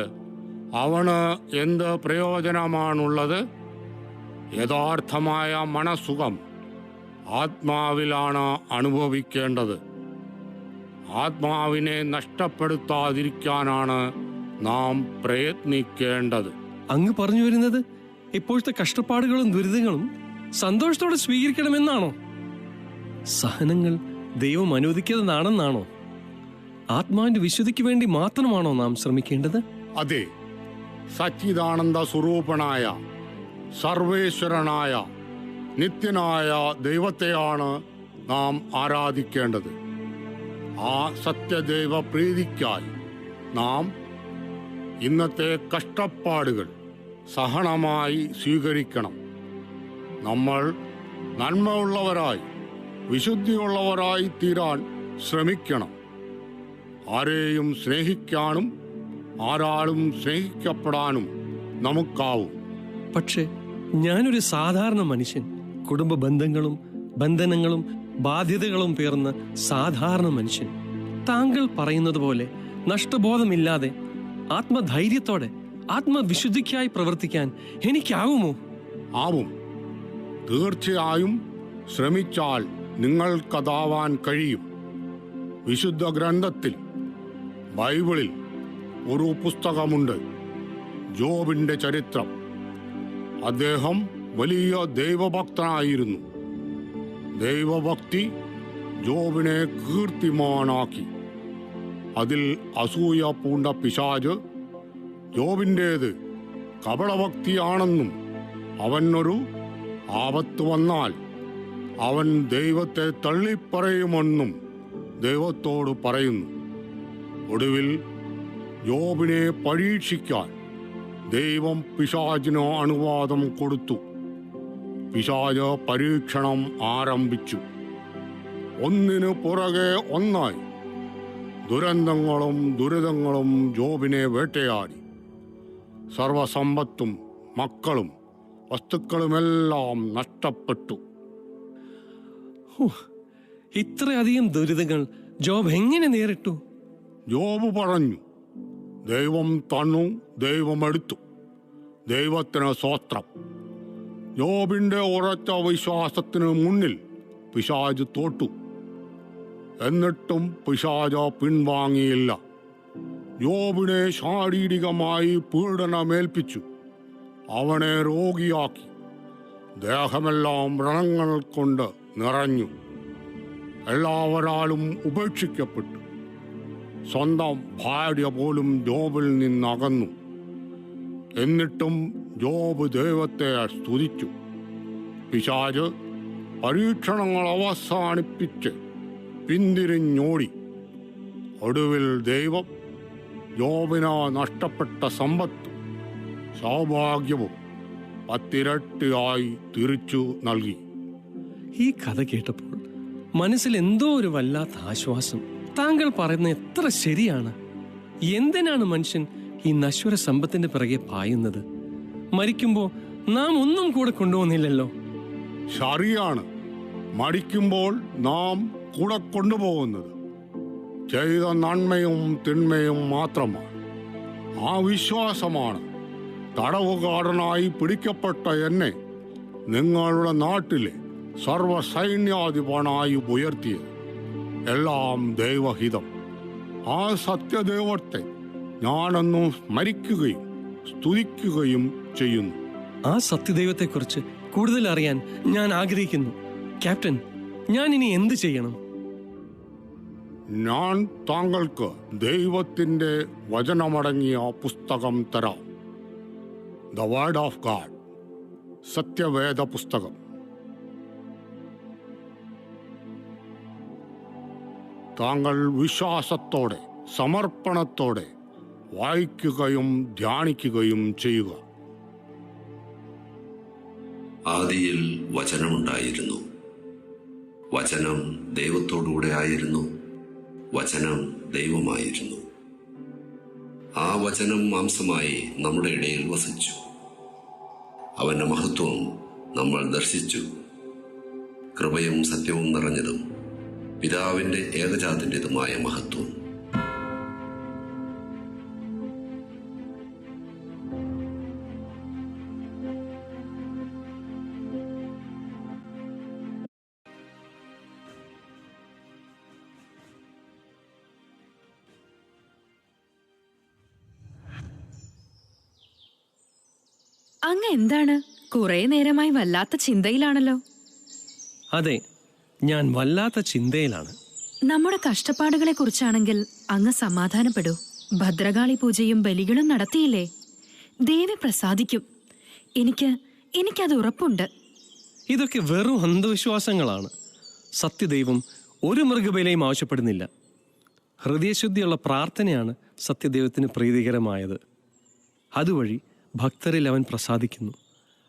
അവന് എന്ത് പ്രയോജനമാണുള്ളത്? യഥാർത്ഥമായ മനസ്സുഖം ആത്മാവിലാണ് അനുഭവിക്കേണ്ടത്. ആത്മാവിനെ നഷ്ടപ്പെടുത്താതിരിക്കാനാണ് നാം പ്രയത്നിക്കേണ്ടത്. അങ്ങ് പറഞ്ഞു വരുന്നത് ഇപ്പോഴത്തെ കഷ്ടപ്പാടുകളും ദുരിതങ്ങളും സന്തോഷത്തോടെ സ്വീകരിക്കണമെന്നാണോ? സഹനങ്ങൾ ദൈവം അനുവദിക്കുന്നതാണെന്നാണോ? ആത്മാവിന്റെ വിശുദ്ധിക്ക് വേണ്ടി മാത്രമാണോ നാം ശ്രമിക്കേണ്ടത്? അതെ, സച്ചിദാനന്ദ സ്വരൂപനായ സർവേശ്വരനായ നിത്യനായ ദൈവത്തെയാണ് നാം ആരാധിക്കേണ്ടത്. ആ സത്യദൈവ പ്രീതിക്കായി നാം ഇന്നത്തെ കഷ്ടപ്പാടുകൾ സഹനമായി സ്വീകരിക്കണം. നമ്മൾ നന്മയുള്ളവരായി വിശുദ്ധിയുള്ളവരായി തീരാൻ ശ്രമിക്കണം. ആരെയും സ്നേഹിക്കാനും ആരാളും സ്നേഹിക്കപ്പെടാനും നമുക്കാവും. പക്ഷേ ഞാനൊരു സാധാരണ മനുഷ്യൻ. കുടുംബ ബന്ധങ്ങളും ബന്ധനങ്ങളും ബാധ്യതകളും പേർന്ന സാധാരണ മനുഷ്യൻ. താങ്കൾ പറയുന്നത് പോലെ നഷ്ടബോധമില്ലാതെ ആത്മധൈര്യത്തോടെ ആത്മവിശുദ്ധിക്കായി പ്രവർത്തിക്കാൻ എനിക്കാവുമോ? ആവും. തീർച്ചയായും ശ്രമിച്ചാൽ നിങ്ങൾക്കതാവാൻ കഴിയും. വിശുദ്ധ ഗ്രന്ഥത്തിൽ, ബൈബിളിൽ ഒരു പുസ്തകമുണ്ട്, ജോബിന്റെ ചരിത്രം. അദ്ദേഹം വലിയ ദൈവഭക്തനായിരുന്നു. ദൈവഭക്തി ജോബിനെ കീർത്തിമാനാക്കി. അതിൽ അസൂയ പൂണ്ട പിശാച് ജോബിൻ്റേത് കപടഭക്തിയാണെന്നും അവനൊരു ആപത്ത് വന്നാൽ അവൻ ദൈവത്തെ തള്ളിപ്പറയുമെന്നും ദൈവത്തോട് പറയുന്നു. ഒടുവിൽ ജോബിനെ പരീക്ഷിക്കാൻ ദൈവം പിശാചിന് അനുവാദം കൊടുത്തു. പിശാച് പരീക്ഷണം ആരംഭിച്ചു. ഒന്നിനു പുറകെ ഒന്നായി ദുരന്തങ്ങളും ദുരിതങ്ങളും ജോബിനെ വേട്ടയാടി. സർവസമ്പത്തും മക്കളും വസ്തുക്കളുമെല്ലാം നഷ്ടപ്പെട്ടു. ഇത്രയധികം ദുരിതങ്ങൾ ജോബ് എങ്ങനെ നേരിട്ടു? ജോബ് പറഞ്ഞു, ദൈവം തന്നു, ദൈവം എടുത്തു, ദൈവത്തിന് സ്തോത്രം. ജോബിന്റെ ഉറച്ച വിശ്വാസത്തിന് മുന്നിൽ പിശാച് തോറ്റു. എന്നിട്ടും പിശാച് പിൻവാങ്ങിയില്ല. ജോബിനെ ശാരീരികമായി പീഡനമേൽപ്പിച്ചു. അവനെ രോഗിയാക്കി. ദേഹമെല്ലാം വ്രണങ്ങൾ കൊണ്ട് നിറഞ്ഞു. എല്ലാവരാലും ഉപേക്ഷിക്കപ്പെട്ടു. സ്വന്തം ഭാര്യ പോലും ജോബിൽ നിന്നകന്നു. എന്നിട്ടും ജോബ് ദൈവത്തെ സ്തുതിച്ചു. പിശാച് പരീക്ഷണങ്ങൾ അവസാനിപ്പിച്ച് പിന്തിരിഞ്ഞോടി. ഒടുവിൽ ദൈവം ജോബിന് നഷ്ടപ്പെട്ട സമ്പത്തും സൗഭാഗ്യവും 10 ഇരട്ടിയായി തിരിച്ചു നൽകി. ഈ കഥ കേട്ടപ്പോൾ മനസ്സിൽ എന്തോ ഒരു വല്ലാത്ത ആശ്വാസം. താങ്കൾ പറയുന്നത് എത്ര ശരിയാണ്. എന്തിനാണ് മനുഷ്യൻ ഈ നശ്വര സമ്പത്തിന്റെ പിറകെ പായുന്നത്? മരിക്കുമ്പോ നാം ഒന്നും കൂടെ കൊണ്ടുപോകുന്നില്ലല്ലോ. ശരിയാണ്. മരിക്കുമ്പോൾ നാം കൂടെ കൊണ്ടുപോകുന്നത് ചെയ്ത നന്മയും തിന്മയും മാത്രമാണ്. ആ വിശ്വാസമാണ് തടവുകാരനായി പിടിക്കപ്പെട്ട എന്നെ നിങ്ങളുടെ നാട്ടിലെ സർവസൈന്യാധിപനായി ഉയർത്തിയത്. എല്ലാം ദൈവഹിതം. ആ സത്യദൈവത്തെ ഞാനെന്നും സ്മരിക്കുകയും സ്തുതിക്കുകയും ചെയ്യുന്നു. ആ സത്യദൈവത്തെക്കുറിച്ച് കൂടുതൽ അറിയാൻ ഞാൻ ആഗ്രഹിക്കുന്നു. ക്യാപ്റ്റൻ, ഞാൻ ഇനി എന്ത് ചെയ്യണം? ഞാൻ താങ്കൾക്ക് ദൈവത്തിന്റെ വചനമടങ്ങിയ പുസ്തകം തരാം. ദ വേർഡ് ഓഫ് ഗാഡ്, സത്യവേദ പുസ്തകം. താങ്കൾ വിശ്വാസത്തോടെ സമർപ്പണത്തോടെ വായിക്കുകയും ധ്യാനിക്കുകയും ചെയ്യുക. ആദിയിൽ വചനമുണ്ടായിരുന്നു. വചനം ദൈവത്തോടുകൂടെ ആയിരുന്നു. വചനം ദൈവമായിരുന്നു. ആ വചനം മാംസമായി നമ്മുടെ ഇടയിൽ വസിച്ചു. അവന്റെ മഹത്വം നമ്മൾ ദർശിച്ചു. കൃപയും സത്യവും നിറഞ്ഞതും പിതാവിന്റെ ഏകജാതന്റേതുമായ മഹത്വം. അങ്ങ് എന്താണ് കുറെ നേരമായി വല്ലാത്ത ചിന്തയിലാണല്ലോ? അതെ, ഞാൻ വല്ലാത്ത ചിന്തയിലാണ്. നമ്മുടെ കഷ്ടപ്പാടുകളെ കുറിച്ചാണെങ്കിൽ അങ്ങ് സമാധാനപ്പെടൂ. ഭദ്രകാളി പൂജയും ബലികളും നടത്തിയില്ലേ? ദേവി പ്രസാദിക്കും. എനിക്കത് ഉറപ്പുണ്ട്. ഇതൊക്കെ വെറും അന്ധവിശ്വാസങ്ങളാണ്. സത്യദൈവം ഒരു മൃഗബലിയും ആവശ്യപ്പെടുന്നില്ല. ഹൃദയശുദ്ധിയുള്ള പ്രാർത്ഥനയാണ് സത്യദൈവത്തിന് പ്രീതികരമായത്. അതുവഴി ഭക്തരിൽ അവൻ പ്രസാദിക്കുന്നു.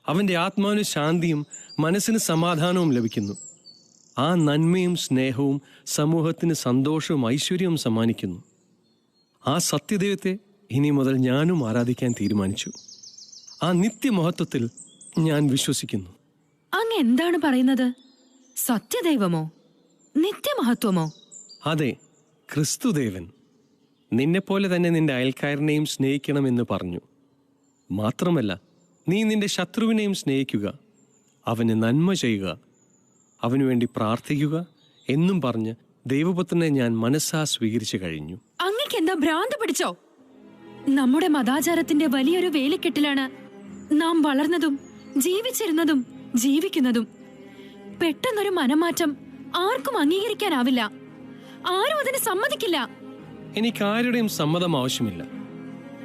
അവൻ്റെ ആത്മാവിന് ശാന്തിയും മനസ്സിന് സമാധാനവും ലഭിക്കുന്നു. ആ നന്മയും സ്നേഹവും സമൂഹത്തിന് സന്തോഷവും ഐശ്വര്യവും സമ്മാനിക്കുന്നു. ആ സത്യദൈവത്തെ ഇനി മുതൽ ഞാനും ആരാധിക്കാൻ തീരുമാനിച്ചു. ആ നിത്യമഹത്വത്തിൽ ഞാൻ വിശ്വസിക്കുന്നു. അങ്ങ് എന്താണ് പറയുന്നത്? സത്യദൈവമോ? നിത്യമഹത്വമോ? അതെ, ക്രിസ്തുദേവൻ. നിന്നെപ്പോലെ തന്നെ നിന്റെ അയൽക്കാരനെയും സ്നേഹിക്കണമെന്ന് പറഞ്ഞു. മാത്രമല്ല, നീ നിന്റെ ശത്രുവിനെയും സ്നേഹിക്കുക, അവന് നന്മ ചെയ്യുക, അവനു വേണ്ടി പ്രാർത്ഥിക്കുക എന്നും പറഞ്ഞ് ദൈവപുത്രനെ ഞാൻ മനസ്സാ സ്വീകരിച്ചു കഴിഞ്ഞു. അങ്ങക്ക് എന്താ ഭ്രാന്ത് പിടിച്ചോ? നമ്മുടെ മതാചാരത്തിന്റെ വലിയൊരു വേലിക്കെട്ടിലാണ് നാം വളർന്നതും ജീവിച്ചിരുന്നതും ജീവിക്കുന്നതും. പെട്ടെന്നൊരു മനമാറ്റം ആർക്കും അംഗീകരിക്കാനാവില്ല. ആരും അതിന് സമ്മതിക്കില്ല. എനിക്ക് ആരുടെയും സമ്മതം ആവശ്യമില്ല.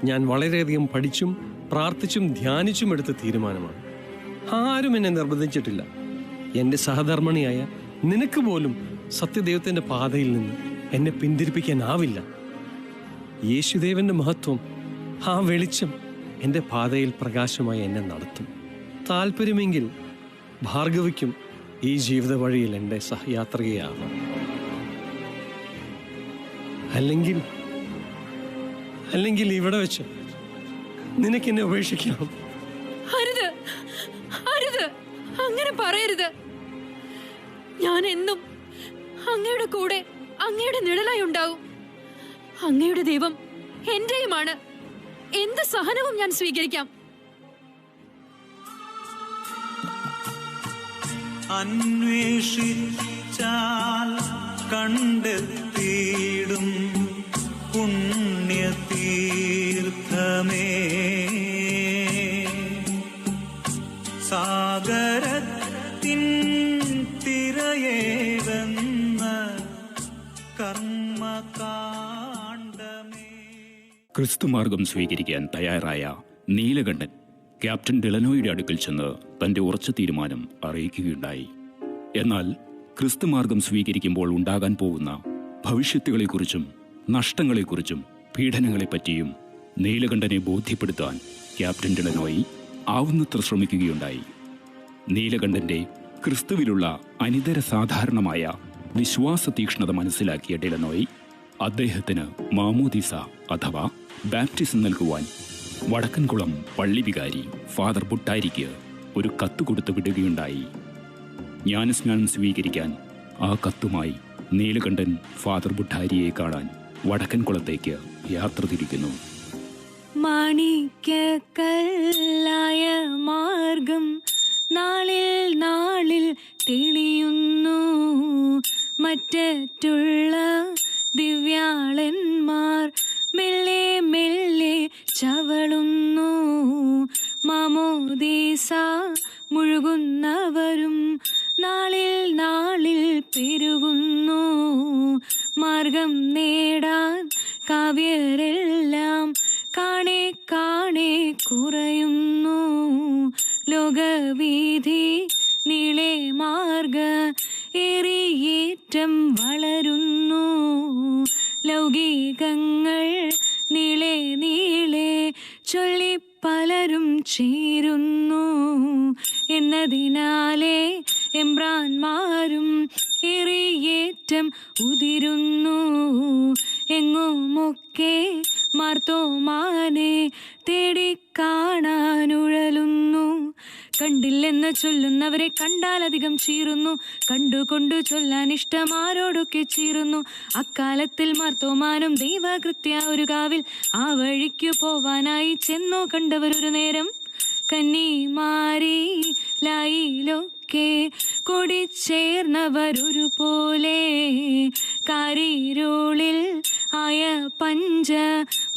ഞാൻ വളരെയധികം പഠിച്ചും പ്രാർത്ഥിച്ചും ധ്യാനിച്ചും എടുത്ത തീരുമാനമാണ്. ആരും എന്നെ നിർബന്ധിച്ചിട്ടില്ല. എൻ്റെ സഹധർമ്മിണിയായ നിനക്ക് പോലും സത്യദൈവത്തിൻ്റെ പാതയിൽ നിന്ന് എന്നെ പിന്തിരിപ്പിക്കാനാവില്ല. യേശുദേവന്റെ മഹത്വം, ആ വെളിച്ചം എൻ്റെ പാതയിൽ പ്രകാശമായി എന്നെ നടത്തും. താല്പര്യമെങ്കിൽ ഭാർഗവിക്കും ഈ ജീവിത വഴിയിൽ എൻ്റെ സഹയാത്രികയാവാം. അല്ലെങ്കിൽ ഇവിടെ വെച്ച് നിനക്കെന്നെ ഉപേക്ഷിക്കാം. അരുത്, അരുത്, അങ്ങനെ പറയരുത്. ഞാൻ എന്നും അങ്ങയുടെ കൂടെ, അങ്ങയുടെ നിഴലായി ഉണ്ടാവും. അങ്ങയുടെ ദൈവം എന്റെയുമാണ്. എന്ത് സഹനവും ഞാൻ സ്വീകരിക്കാം. അന്വേഷിച്ചാൽ കണ്ടെത്തിയിടും പുണ്യതീർത്ഥമേ, സാഗരത്തിൻ തിരയേറുന്ന കർമ്മകാണ്ഡമേ. ക്രിസ്തുമാർഗം സ്വീകരിക്കാൻ തയ്യാറായ നീലകണ്ഠൻ ക്യാപ്റ്റൻ ഡിലനോയുടെ അടുക്കൽ ചെന്ന് തന്റെ ഉറച്ച തീരുമാനം അറിയിക്കുകയുണ്ടായി. എന്നാൽ ക്രിസ്തുമാർഗം സ്വീകരിക്കുമ്പോൾ ഉണ്ടാകാൻ പോകുന്ന ഭവിഷ്യത്തുകളെക്കുറിച്ചും നഷ്ടങ്ങളെക്കുറിച്ചും പീഡനങ്ങളെപ്പറ്റിയും നീലകണ്ഠനെ ബോധ്യപ്പെടുത്താൻ ക്യാപ്റ്റൻ ഡിലനോയി ആവുന്നത്ര ശ്രമിക്കുകയുണ്ടായി. നീലകണ്ഠന്റെ ക്രിസ്തുവിലുള്ള അനിതര സാധാരണമായ വിശ്വാസ തീക്ഷ്ണത മനസ്സിലാക്കിയ ഡിലനോയി അദ്ദേഹത്തിന് മാമോദിസ അഥവാ ബാപ്റ്റിസം നൽകുവാൻ വടക്കൻകുളം പള്ളി വികാരി ഫാദർ ബുട്ടാരിക്ക് ഒരു കത്ത് കൊടുത്തു വിടുകയുണ്ടായി. ജ്ഞാനസ്നാനം സ്വീകരിക്കാൻ ആ കത്തുമായി നീലകണ്ഠൻ ഫാദർ ബുട്ടാരിയെ കാണാൻ വടക്കൻകുളത്തേക്ക് യാത്ര തിരിക്കുന്നു. മാണിക്യക്കല്ലായ മാർഗം നാളിൽ നാളിൽ തെളിയുന്നു. മറ്റുള്ള ദിവ്യാളന്മാർ മെല്ലെ മെല്ലെ ചവളുന്നു. മാമോദീസ മുഴുകുന്നവരും നാളിൽ നാളിൽ പെരുകുന്നു. മാർഗം നേടാൻ കാവ്യരെല്ലാം കാണെ കാണെ കുറയുന്നു. ലോകവീഥി നീളെ മാർഗ ഏറിയേറ്റം വളരുന്നു. ലൗകികങ്ങൾ നീളെ നീളെ ചൊല്ലി പലരും ചേരുന്നു. എന്നതിനാലേ എംബ്രാന്മാരും ഏറിയേറ്റം ഉതിരുന്നു. എങ്ങുമൊക്കെ മാർത്തോമാനെ തേടിക്കാണാനുഴലുന്നു. കണ്ടില്ലെന്ന് ചൊല്ലുന്നവരെ കണ്ടാൽ അധികം ചീറുന്നു. കണ്ടുകൊണ്ടു ചൊല്ലാൻ ഇഷ്ടമാരോടൊക്കെ ചീറുന്നു. അക്കാലത്തിൽ മാർത്തോമാനും ദൈവകൃത്യ ഒരു കാവിൽ ആ വഴിക്കു പോവാനായി ചെന്നു. കണ്ടവരൊരു നേരം കന്നിമാരി ലായിലൊക്കെ കൂടിച്ചേർന്നവരൊരു പോലെ. കാരിരുളിൽ ആയ പഞ്ച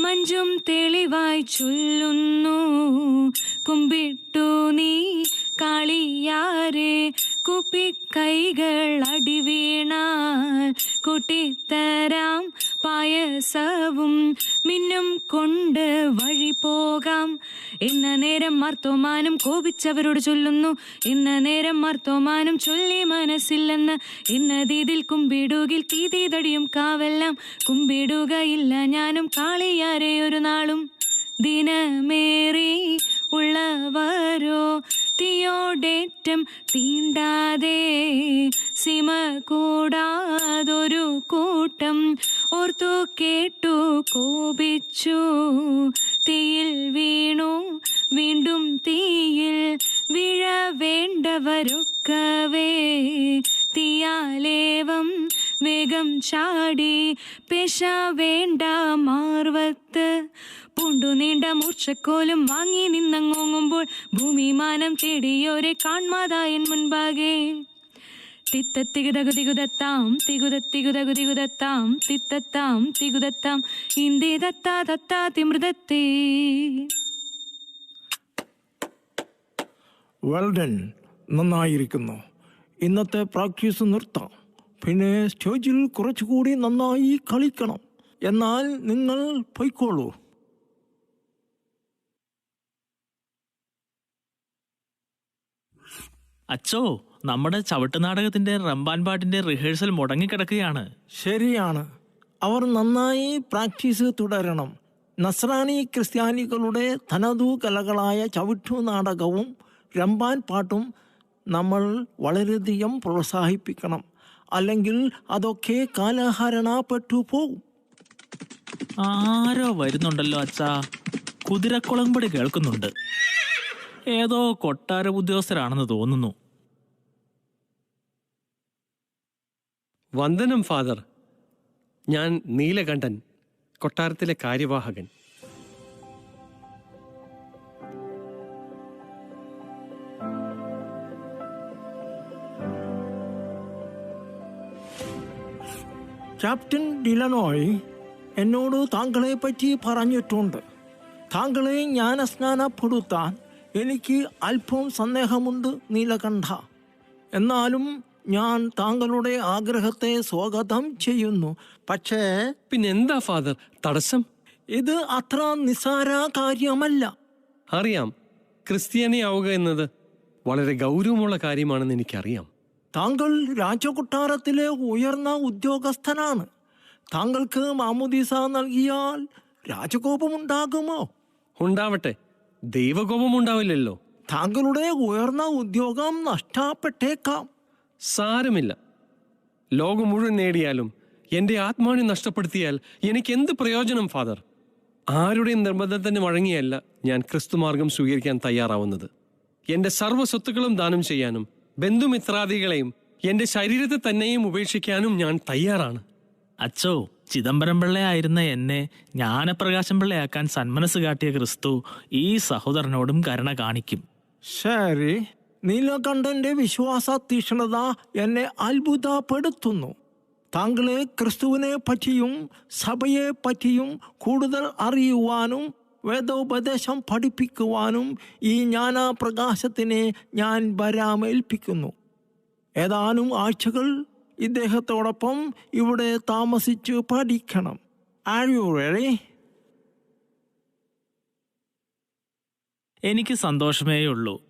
മഞ്ചും തെളിവായി ചൊല്ലുന്നു. കുമ്പിട്ടു നീ കാളിയാരെ കുപ്പിക്കൈകൾ അടിവീണാൽ കൂട്ടിത്തരാം പായസവും മിന്നും കൊണ്ട് വഴി പോകാം. എന്ന നേരം മാർത്തോമാനും കോപിച്ചവരോട് ചൊല്ലുന്നു. എന്ന നേരം മാർത്തോമാനും ചൊല്ലി മനസ്സില്ലെന്ന്. എന്നതിൽ കുമ്പിടുകിൽ തീതടിയും കാവെല്ലാം. കുമ്പിടുകയില്ല ഞാനും കാളിയാരെ ഒരു നാളും. ദിനമേറി ഉള്ളവരോ തീയോടേറ്റം തീണ്ടാതെ സിമ കൂടാതൊരു കൂട്ടം ഓർത്തു കേട്ടു കോപിച്ചു. തീയിൽ വീണു വീണ്ടും തീയിൽ വീഴ വേണ്ടവരൊക്കവേ. തീയാലേവം വേഗം ചാടി പെശ വേണ്ട മാർവത്ത്. പൂണ്ടു നീണ്ട മൂർച്ചക്കോലും വാങ്ങി നിന്നങ്ങോങ്ങുമ്പോൾ ഭൂമിമാനം തേടിയോരെ കാൺമാതായൻ മുൻപാകെ. തിത്തത്തികുതകുതികുതത്താം തികുതത്തികുതകുതികുതത്താം തിത്തത്താം തികുതത്താം ഇന്ദി തത്താ തത്താ തിമൃതത്തേ. വെൽഡൻ, നന്നായിരിക്കുന്നു. ഇന്നത്തെ പ്രാക്ടീസ് നിർത്താം. പിന്നെ സ്റ്റേജിൽ കുറച്ചുകൂടി നന്നായി കളിക്കണം. എന്നാൽ നിങ്ങൾ പൊയ്ക്കോളൂ. അച്ചോ, നമ്മുടെ ചവിട്ടുനാടകത്തിന്റെ റംബാൻ പാട്ടിന്റെ റിഹേഴ്സൽ മുടങ്ങിക്കിടക്കുകയാണ്. ശരിയാണ്. അവർ നന്നായി പ്രാക്ടീസ് തുടരണം. നസ്രാനി ക്രിസ്ത്യാനികളുടെ തനതു കലകളായ ചവിട്ടുനാടകവും റംബാൻ പാട്ടും നമ്മൾ വളരെയധികം പ്രോത്സാഹിപ്പിക്കണം. അല്ലെങ്കിൽ അതൊക്കെ കാലഹരണപ്പെട്ടു പോകും. ആരോ വരുന്നുണ്ടല്ലോ അച്ഛാ. കുതിരക്കുളമ്പടി കേൾക്കുന്നുണ്ട്. ഏതോ കൊട്ടാര ഉദ്യോഗസ്ഥരാണെന്ന് തോന്നുന്നു. വന്ദനം ഫാദർ. ഞാൻ നീലകണ്ഠൻ, കൊട്ടാരത്തിലെ കാര്യവാഹകൻ. ക്യാപ്റ്റൻ ഡിലനോയ് എന്നോട് താങ്കളെ പറ്റി പറഞ്ഞിട്ടുണ്ട്. താങ്കളെ ജ്ഞാനസ്നാനപ്പെടുത്താൻ എനിക്ക് അല്പം സന്ദേഹമുണ്ട് നീലകണ്ഠ. എന്നാലും ഞാൻ താങ്കളുടെ ആഗ്രഹത്തെ സ്വാഗതം ചെയ്യുന്നു. പക്ഷേ പിന്നെന്താ ഫാദർ തടസ്സം? ഇത് അത്ര നിസ്സാര കാര്യമല്ല. അറിയാം, ക്രിസ്ത്യാനിയാവുക എന്നത് വളരെ ഗൗരവമുള്ള കാര്യമാണെന്ന് എനിക്കറിയാം. താങ്കൾ രാജകൊട്ടാരത്തിലെ ഉയർന്ന ഉദ്യോഗസ്ഥനാണ്. താങ്കൾക്ക് മാമോദീസ നൽകിയാൽ രാജകോപമുണ്ടാകുമോ? ഉണ്ടാവട്ടെ, ദൈവകോപമുണ്ടാവില്ലല്ലോ. താങ്കളുടെ ഉയർന്ന ഉദ്യോഗം നഷ്ടപ്പെട്ടേക്കാം. സാരമില്ല. ലോകം മുഴുവൻ നേടിയാലും എൻ്റെ ആത്മാവിനെ നഷ്ടപ്പെടുത്തിയാൽ എനിക്ക് എന്ത് പ്രയോജനം ഫാദർ? ആരുടെയും നിർബന്ധത്തിന് വഴങ്ങിയല്ല ഞാൻ ക്രിസ്തുമാർഗം സ്വീകരിക്കാൻ തയ്യാറാവുന്നത്. എൻ്റെ സർവ്വ സ്വത്തുക്കളും ദാനം ചെയ്യാനും ബന്ധുമിത്രാദികളെയും എൻ്റെ ശരീരത്തെ തന്നെയും ഉപേക്ഷിക്കാനും ഞാൻ തയ്യാറാണ്. അച്ചോ, ചിദംബരം പിള്ളയായിരുന്ന എന്നെ ജ്ഞാനപ്രകാശം പിള്ളയാക്കാൻ സന്മനസ് കാട്ടിയ ക്രിസ്തു ഈ സഹോദരനോടും കരുണ കാണിക്കും. ശരി, നീലകണ്ഠന്റെ വിശ്വാസ തീക്ഷ്ണത എന്നെ അത്ഭുതപ്പെടുത്തുന്നു. താങ്കളെ ക്രിസ്തുവിനെ പറ്റിയും സഭയെ പറ്റിയും കൂടുതൽ അറിയുവാനും വേദോപദേശം പഠിപ്പിക്കുവാനും ഈ ജ്ഞാനപ്രകാശത്തിനെ ഞാൻ വരാമേൽപ്പിക്കുന്നു. ഏതാനും ആഴ്ചകൾ ഇദ്ദേഹത്തോടൊപ്പം ഇവിടെ താമസിച്ച് പഠിക്കണം. Are you ready? എനിക്ക് സന്തോഷമേയുള്ളൂ.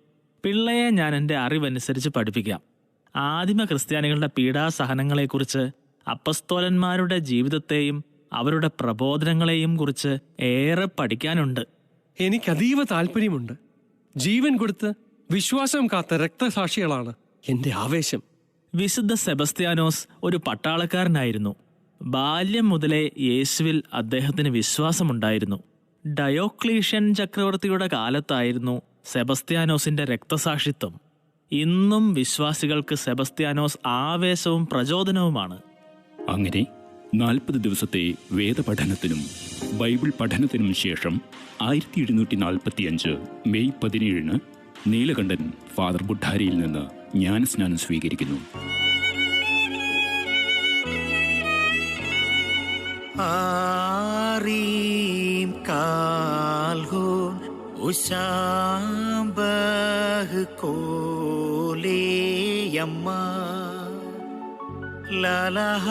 പിള്ളയെ ഞാൻ എൻ്റെ അറിവനുസരിച്ച് പഠിപ്പിക്കാം. ആദിമ ക്രിസ്ത്യാനികളുടെ പീഡാസഹനങ്ങളെക്കുറിച്ച്, അപ്പസ്തോലന്മാരുടെ ജീവിതത്തെയും അവരുടെ പ്രബോധനങ്ങളെയും കുറിച്ച് ഏറെ പഠിക്കാനുണ്ട്. എനിക്ക് അതീവ താല്പര്യമുണ്ട്. ജീവൻ കൊടുത്ത് വിശ്വാസം കാത്ത രക്തസാക്ഷികളാണ് എൻ്റെ ആവേശം. വിശുദ്ധ സെബസ്ത്യാനോസ് ഒരു പട്ടാളക്കാരനായിരുന്നു. ബാല്യം മുതലേ യേശുവിൽ അദ്ദേഹത്തിന് വിശ്വാസമുണ്ടായിരുന്നു. ഡയോക്ലീഷ്യൻ ചക്രവർത്തിയുടെ കാലത്തായിരുന്നു സെബസ്ത്യാനോസിന്റെ രക്തസാക്ഷിത്വം. ഇന്നും വിശ്വാസികൾക്ക് സെബസ്ത്യാനോസ് ആവേശവും പ്രചോദനവുമാണ്. അങ്ങനെ 40 ദിവസത്തെ വേദപഠനത്തിനും ബൈബിൾ പഠനത്തിനും ശേഷം 1745 മെയ് 17 നീലകണ്ഠൻ ഫാദർ ബുഡ്ഢാരിയിൽ നിന്ന് ജ്ഞാനസ്നാനം സ്വീകരിക്കുന്നു. ആരീം കാൽഹോൻ ഉശാംബഹ് കോലേയമ്മ ലലഹ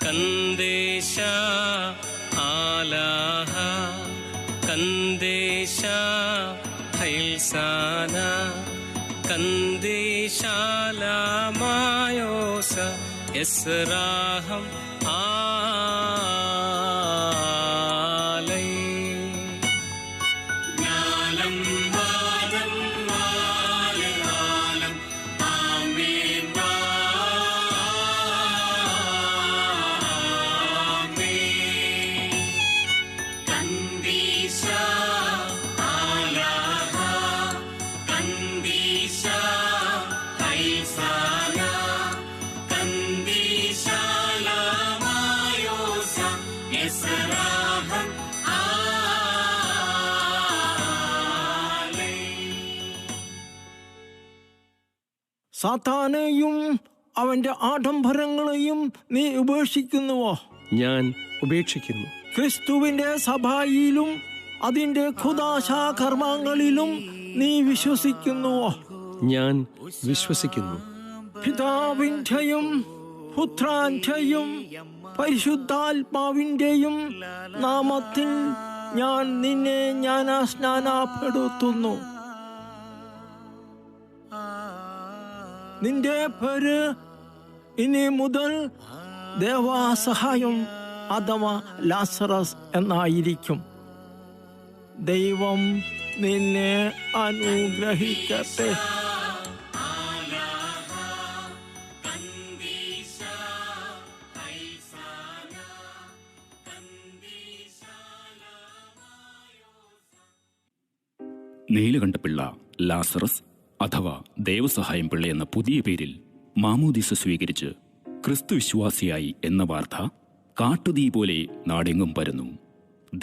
കന്ദേശ ആലാഹ കന്ദേശ ഹൈൽസാന കന്ദേശാലമായോസ യസ്രാഹം ആലൈ ജ്ഞാനം വാദം വാലകാലം ആമേൻ ആമേൻ കന്ദേശ ആലാഹ കന്ദേശ ഹൈസാന കന്ദേശാലമായോസ യസ്രാഹം സാത്താനെയും അവന്റെ ആഡംബരങ്ങളെയും നീ ഉപേക്ഷിക്കുന്നുവോ? ഞാൻ ഉപേക്ഷിക്കുന്നു. ക്രിസ്തുവിന്റെ സഭയിലും അതിന്റെ ഖുദാശാ കർമ്മങ്ങളിലും നീ വിശ്വസിക്കുന്നുവോ? ഞാൻ വിശ്വസിക്കുന്നു. പിതാവിന്റെയും പുത്രാന്റെയും പരിശുദ്ധാത്മാവിന്റെയും നാമത്തിൽ ഞാൻ നിന്നെ ജ്ഞാനസ്നാനപ്പെടുത്തുന്നു. നിന്റെ പേര് ഇനി മുതൽ ദേവാസഹായം അഥവാ ലാസറസ് എന്നായിരിക്കും. ദൈവം നിന്നെ അനുഗ്രഹിക്കട്ടെ. നീലകണ്ഠപിള്ള ലാസറസ് അഥവാ ദേവസഹായം പിള്ള എന്ന പുതിയ പേരിൽ മാമോദീസ സ്വീകരിച്ച് ക്രിസ്തുവിശ്വാസിയായി എന്ന വാർത്ത കാട്ടുതീ പോലെ നാടെങ്ങും പരന്നു.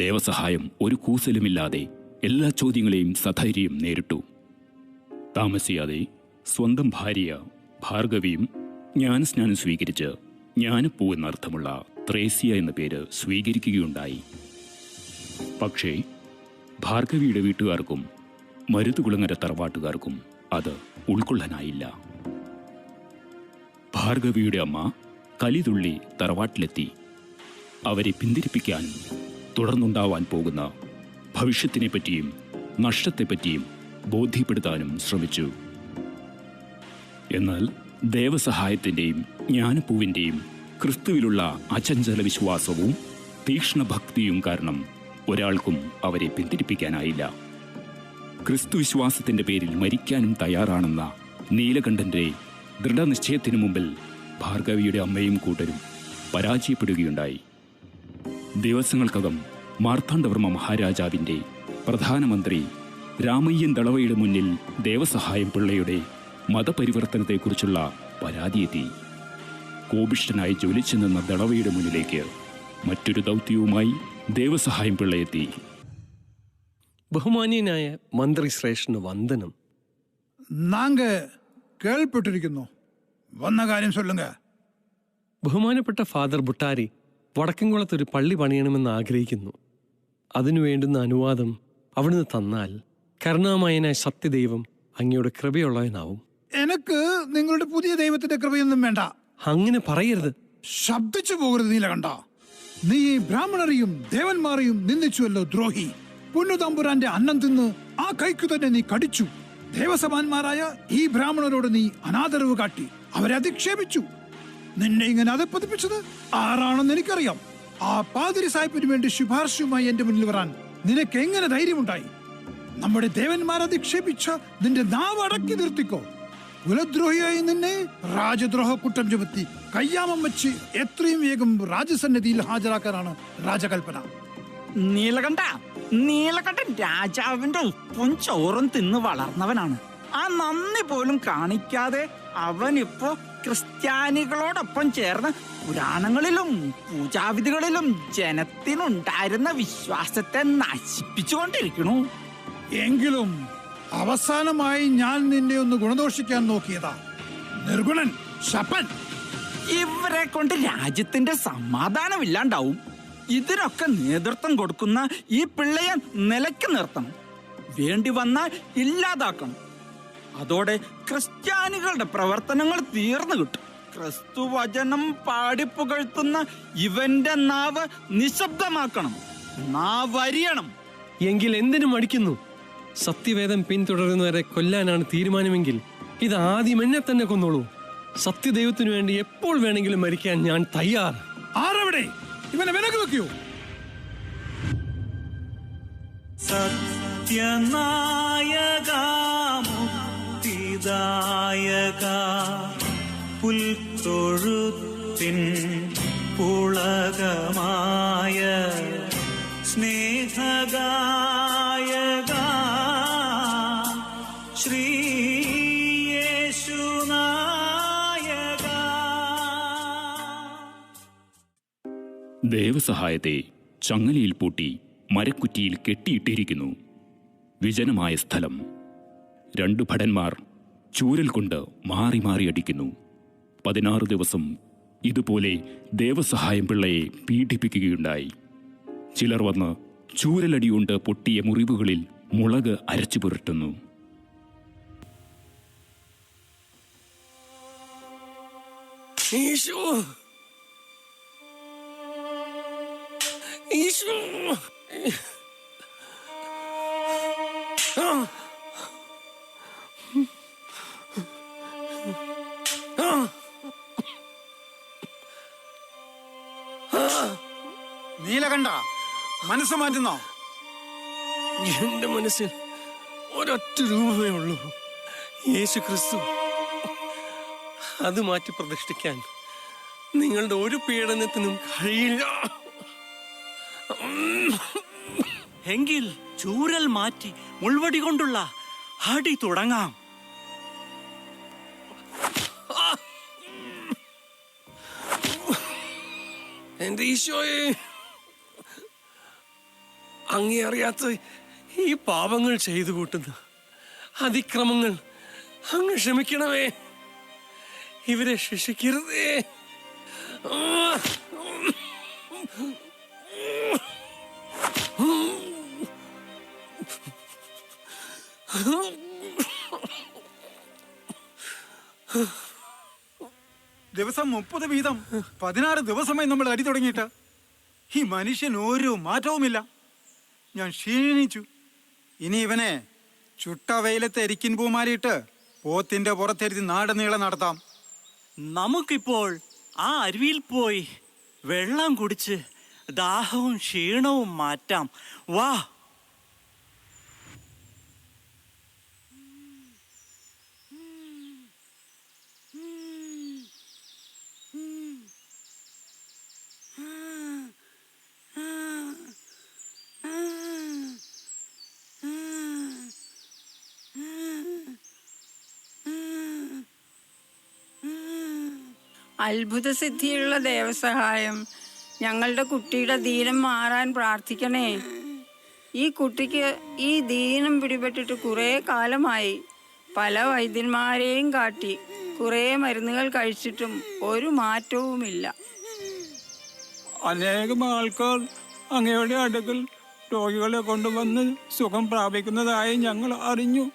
ദേവസഹായം ഒരു കൂസലുമില്ലാതെ എല്ലാ ചോദ്യങ്ങളെയും സധൈര്യം നേരിട്ടു. താമസിയാതെ സ്വന്തം ഭാര്യ ഭാർഗവിയും ജ്ഞാനസ്നാനം സ്വീകരിച്ച് ജ്ഞാനപ്പൂ എന്നർത്ഥമുള്ള ത്രേസ്യ എന്ന പേര് സ്വീകരിക്കുകയുണ്ടായി. പക്ഷേ ഭാർഗവിയുടെ വീട്ടുകാർക്കും മരുതുകുളങ്ങര തറവാട്ടുകാർക്കും അത് ഉൾക്കൊള്ളാനായില്ല. ഭാർഗവിയുടെ അമ്മ കലിതുള്ളി തറവാട്ടിലെത്തി അവരെ പിന്തിരിപ്പിക്കാനും തുടർന്നുണ്ടാവാൻ പോകുന്ന ഭവിഷ്യത്തിനെപ്പറ്റിയും നഷ്ടത്തെപ്പറ്റിയും ബോധ്യപ്പെടുത്താനും ശ്രമിച്ചു. എന്നാൽ ദേവസഹായത്തിൻ്റെയും ജ്ഞാനപ്പൂവിൻ്റെയും ക്രിസ്തുവിലുള്ള അചഞ്ചല വിശ്വാസവും തീക്ഷ്ണഭക്തിയും കാരണം ഒരാൾക്കും അവരെ പിന്തിരിപ്പിക്കാനായില്ല. ക്രിസ്തുവിശ്വാസത്തിൻ്റെ പേരിൽ മരിക്കാനും തയ്യാറാണെന്ന നീലകണ്ഠൻ്റെ ദൃഢനിശ്ചയത്തിനു മുമ്പിൽ ഭാർഗവിയുടെ അമ്മയും കൂട്ടരും പരാജയപ്പെടുകയുണ്ടായി. ദിവസങ്ങൾക്കകം മാർത്താണ്ഡവർമ്മ മഹാരാജാവിൻ്റെ പ്രധാനമന്ത്രി രാമയ്യൻ ദളവയുടെ മുന്നിൽ ദേവസഹായം പിള്ളയുടെ മതപരിവർത്തനത്തെക്കുറിച്ചുള്ള പരാതിയെത്തി. കോപിഷ്ഠനായി ജ്വലിച്ചു നിന്ന ദളവയുടെ മുന്നിലേക്ക് മറ്റൊരു ദൗത്യവുമായി ദേവസഹായം പിള്ളയെത്തി. ബഹുമാന്യനായ മന്ത്രി ശ്രേഷ്ഠന് വന്ദനം. നാങ്ക കേൾപ്പെട്ടിരിക്കുന്നു, വന്ന കാര്യം ചൊല്ലുങ്ക. ബഹുമാനപ്പെട്ട ഫാദർ ബുട്ടാരി വടക്കൻകുളത്ത് ഒരു പള്ളി പണിയണമെന്ന് ആഗ്രഹിക്കുന്നു. അതിനു വേണ്ടുന്ന അനുവാദം അവിടുന്ന് തന്നാൽ കരുണാമയനായ സത്യദൈവം അങ്ങയുടെ കൃപയുള്ളവനാവും. എനക്ക് നിങ്ങളുടെ പുതിയ ദൈവത്തിന്റെ കൃപയൊന്നും വേണ്ട. അങ്ങനെ പറയരുത്. ശബ്ദിച്ചു പോകരുത് നീലകണ്ഠ. നീ ബ്രാഹ്മണരെയും ദേവന്മാരെയും നിന്ദിച്ചുവല്ലോ ദ്രോഹി. പൊന്നുതമ്പുരാന്റെ അന്നം തിന്ന് ആ കൈക്കു തന്നെ നീ കടിച്ചു. ദേവസമാന്മാരായ ഈ ബ്രാഹ്മണരോട് നീ അനാദരവ് കാട്ടി അവരെ അധിക്ഷേപിച്ചു. നിന്നെ ഇങ്ങനെ അധപ്പതിപ്പിച്ചത് ആരാണെന്ന് എനിക്കറിയാം. ആ പാതിരി സാഹിബിന് വേണ്ടി ശുപാർശയുമായി എന്റെ മുന്നിൽ വരാൻ നിനക്ക് എങ്ങനെ ധൈര്യമുണ്ടായി? നമ്മുടെ ദേവന്മാരെ അധിക്ഷേപിച്ച നിന്റെ നാവ് അടക്കി നിർത്തിക്കോ. കുലദ്രോഹിയായി നിന്നെ രാജദ്രോഹ കുറ്റം ചുമത്തി കയ്യാമം വെച്ച് എത്രയും വേഗം രാജസന്നിധിയിൽ ഹാജരാക്കാനാണ് രാജകൽപ്പന. നീലകണ്ഠൻ രാജാവിന്റെ ഉപ്പും ചോറും തിന്ന് വളർന്നവനാണ്. ആ നന്ദി പോലും കാണിക്കാതെ അവനിപ്പോ ക്രിസ്ത്യാനികളോടൊപ്പം ചേർന്ന് പുരാണങ്ങളിലും പൂജാവിധികളിലും ജനത്തിനുണ്ടായിരുന്ന വിശ്വാസത്തെ നശിപ്പിച്ചുകൊണ്ടിരിക്കണു. എങ്കിലും അവസാനമായി ഞാൻ നിന്നെ ഒന്ന് ഗുണദോഷിക്കാൻ നോക്കിയതാ. നിർഗുണൻ, ശപൻ. ഇവരെ കൊണ്ട് രാജ്യത്തിന്റെ സമാധാനമില്ലാണ്ടാവും. ഇതിനൊക്കെ നേതൃത്വം കൊടുക്കുന്ന ഈ പിള്ളയെ നിലയ്ക്ക് നിർത്തണം. വേണ്ടി വന്നാൽ ഇല്ലാതാക്കണം. അതോടെ ക്രിസ്ത്യാനികളുടെ പ്രവർത്തനങ്ങൾ തീർന്നു കിട്ടും. ക്രിസ്തു വചനം പാടിപ്പുകഴ്ത്തുന്ന ഇവന്റെ നാവ് നിശബ്ദമാക്കണം. നാവരിയണം. എങ്കിൽ എന്തിനു മടിക്കുന്നു? സത്യവേദം പിന്തുടരുന്നവരെ കൊല്ലാനാണ് തീരുമാനമെങ്കിൽ ഇത് ആദ്യം എന്നെ തന്നെ കൊന്നോളൂ. സത്യദൈവത്തിനു വേണ്ടി എപ്പോൾ വേണമെങ്കിലും മരിക്കാൻ ഞാൻ തയ്യാർ. ആരവിടെ? ഇവനെ വിലക്ക് വെക്കൂ. സത്യനായക പുൽത്തൊഴുത്തിൻ പുളകമായ സ്നേഹഗായക ശ്രീയേശുനായക. ദേവസഹായത്തെ ചങ്ങലയിൽ പൂട്ടി മരക്കുറ്റിയിൽ കെട്ടിയിട്ടിരിക്കുന്നു. വിജനമായ സ്ഥലം. 2 ഭടന്മാർ ചൂരൽ കൊണ്ട് മാറി മാറി അടിക്കുന്നു. 16 ദിവസം ഇതുപോലെ ദേവസഹായം പിള്ളയെ പീഡിപ്പിക്കുകയുണ്ടായി. ചിലർ വന്ന് ചൂരലടികൊണ്ട് പൊട്ടിയ മുറിവുകളിൽ മുളക് അരച്ചു പുരട്ടുന്നു. ഈശോ, ഈശോ, നീലകണ്ഠ, മനസ്സ് മാറ്റുന്നോ? എന്റെ മനസ്സിൽ ഒരൊറ്റ രൂപമേ ഉള്ളൂ, യേശു ക്രിസ്തു. അത് മാറ്റി പ്രതിഷ്ഠിക്കാൻ നിങ്ങളുടെ ഒരു പീഡനത്തിനും കഴിയില്ല. എങ്കിൽ ചൂരൽ മാറ്റി മുൾവടി കൊണ്ടുള്ള അടി തുടങ്ങാം. എന്റെ ഈശോയെ, അങ്ങേ അറിയാത്ത ഈ പാപങ്ങൾ ചെയ്തു കൂട്ടുന്ന അതിക്രമങ്ങൾ അങ്ങ് ക്ഷമിക്കണമേ. ഇവരെ ശിക്ഷിക്കരുതേ. ദിവസം 30 വീതം 16 ദിവസമായി നമ്മൾ അടി തുടങ്ങിയിട്ട് ഈ മനുഷ്യൻ ഒരു മാറ്റവുമില്ല. ഞാൻ ക്ഷീണിച്ചു. ഇനി ഇവനെ ചുട്ട വെയിലത്ത് എരിക്കിൻ പൂമാരിയിട്ട് പോത്തിന്റെ പുറത്തെരുതി നാട് നീളെ നടത്താം. നമുക്കിപ്പോൾ ആ അരുവിയിൽ പോയി വെള്ളം കുടിച്ച് ദാഹവും ക്ഷീണവും മാറ്റാം. വാ. അത്ഭുതസിദ്ധിയുള്ള ദേവസഹായം, ഞങ്ങളുടെ കുട്ടിയുടെ ദീനം മാറാൻ പ്രാർത്ഥിക്കണേ. ഈ കുട്ടിക്ക് ഈ ദീനം പിടിപെട്ടിട്ട് കുറേ കാലമായി. പല വൈദ്യന്മാരെയും കാട്ടി, കുറേ മരുന്നുകൾ കഴിച്ചിട്ടും ഒരു മാറ്റവുമില്ല. അനേകം ആൾക്കാർ അങ്ങയുടെ അടുക്കൽ രോഗികളെ കൊണ്ടുവന്ന് സുഖം പ്രാപിക്കുന്നതായി ഞങ്ങൾ അറിഞ്ഞു.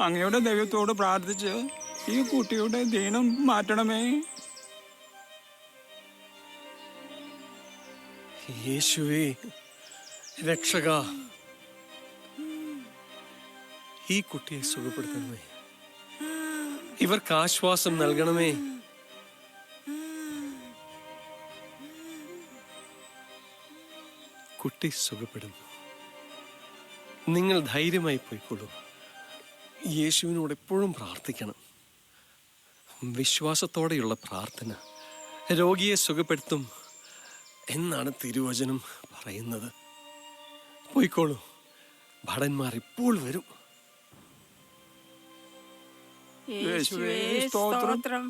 അങ്ങയുടെ ദൈവത്തോട് പ്രാർത്ഥിച്ച് ഈ കുട്ടിയുടെ ദീനം മാറ്റണമേ. യേശുവേ രക്ഷക, ഈ കുട്ടിയെ സുഖപ്പെടുത്തണമേ. ഇവർക്ക് ആശ്വാസം നൽകണമേ. കുട്ടി സുഖപ്പെടുന്നു. നിങ്ങൾ ധൈര്യമായി പോയിക്കൊള്ളൂ. യേശുവിനോട് എപ്പോഴും പ്രാർത്ഥിക്കണം. വിശ്വാസത്തോടെയുള്ള പ്രാർത്ഥന രോഗിയെ സുഖപ്പെടുത്തും എന്നാണ് തിരുവചനം പറയുന്നത്. പോയിക്കോളൂ, ഭടന്മാർ ഇപ്പോൾ വരും. യേശുവേ സ്തോത്രം,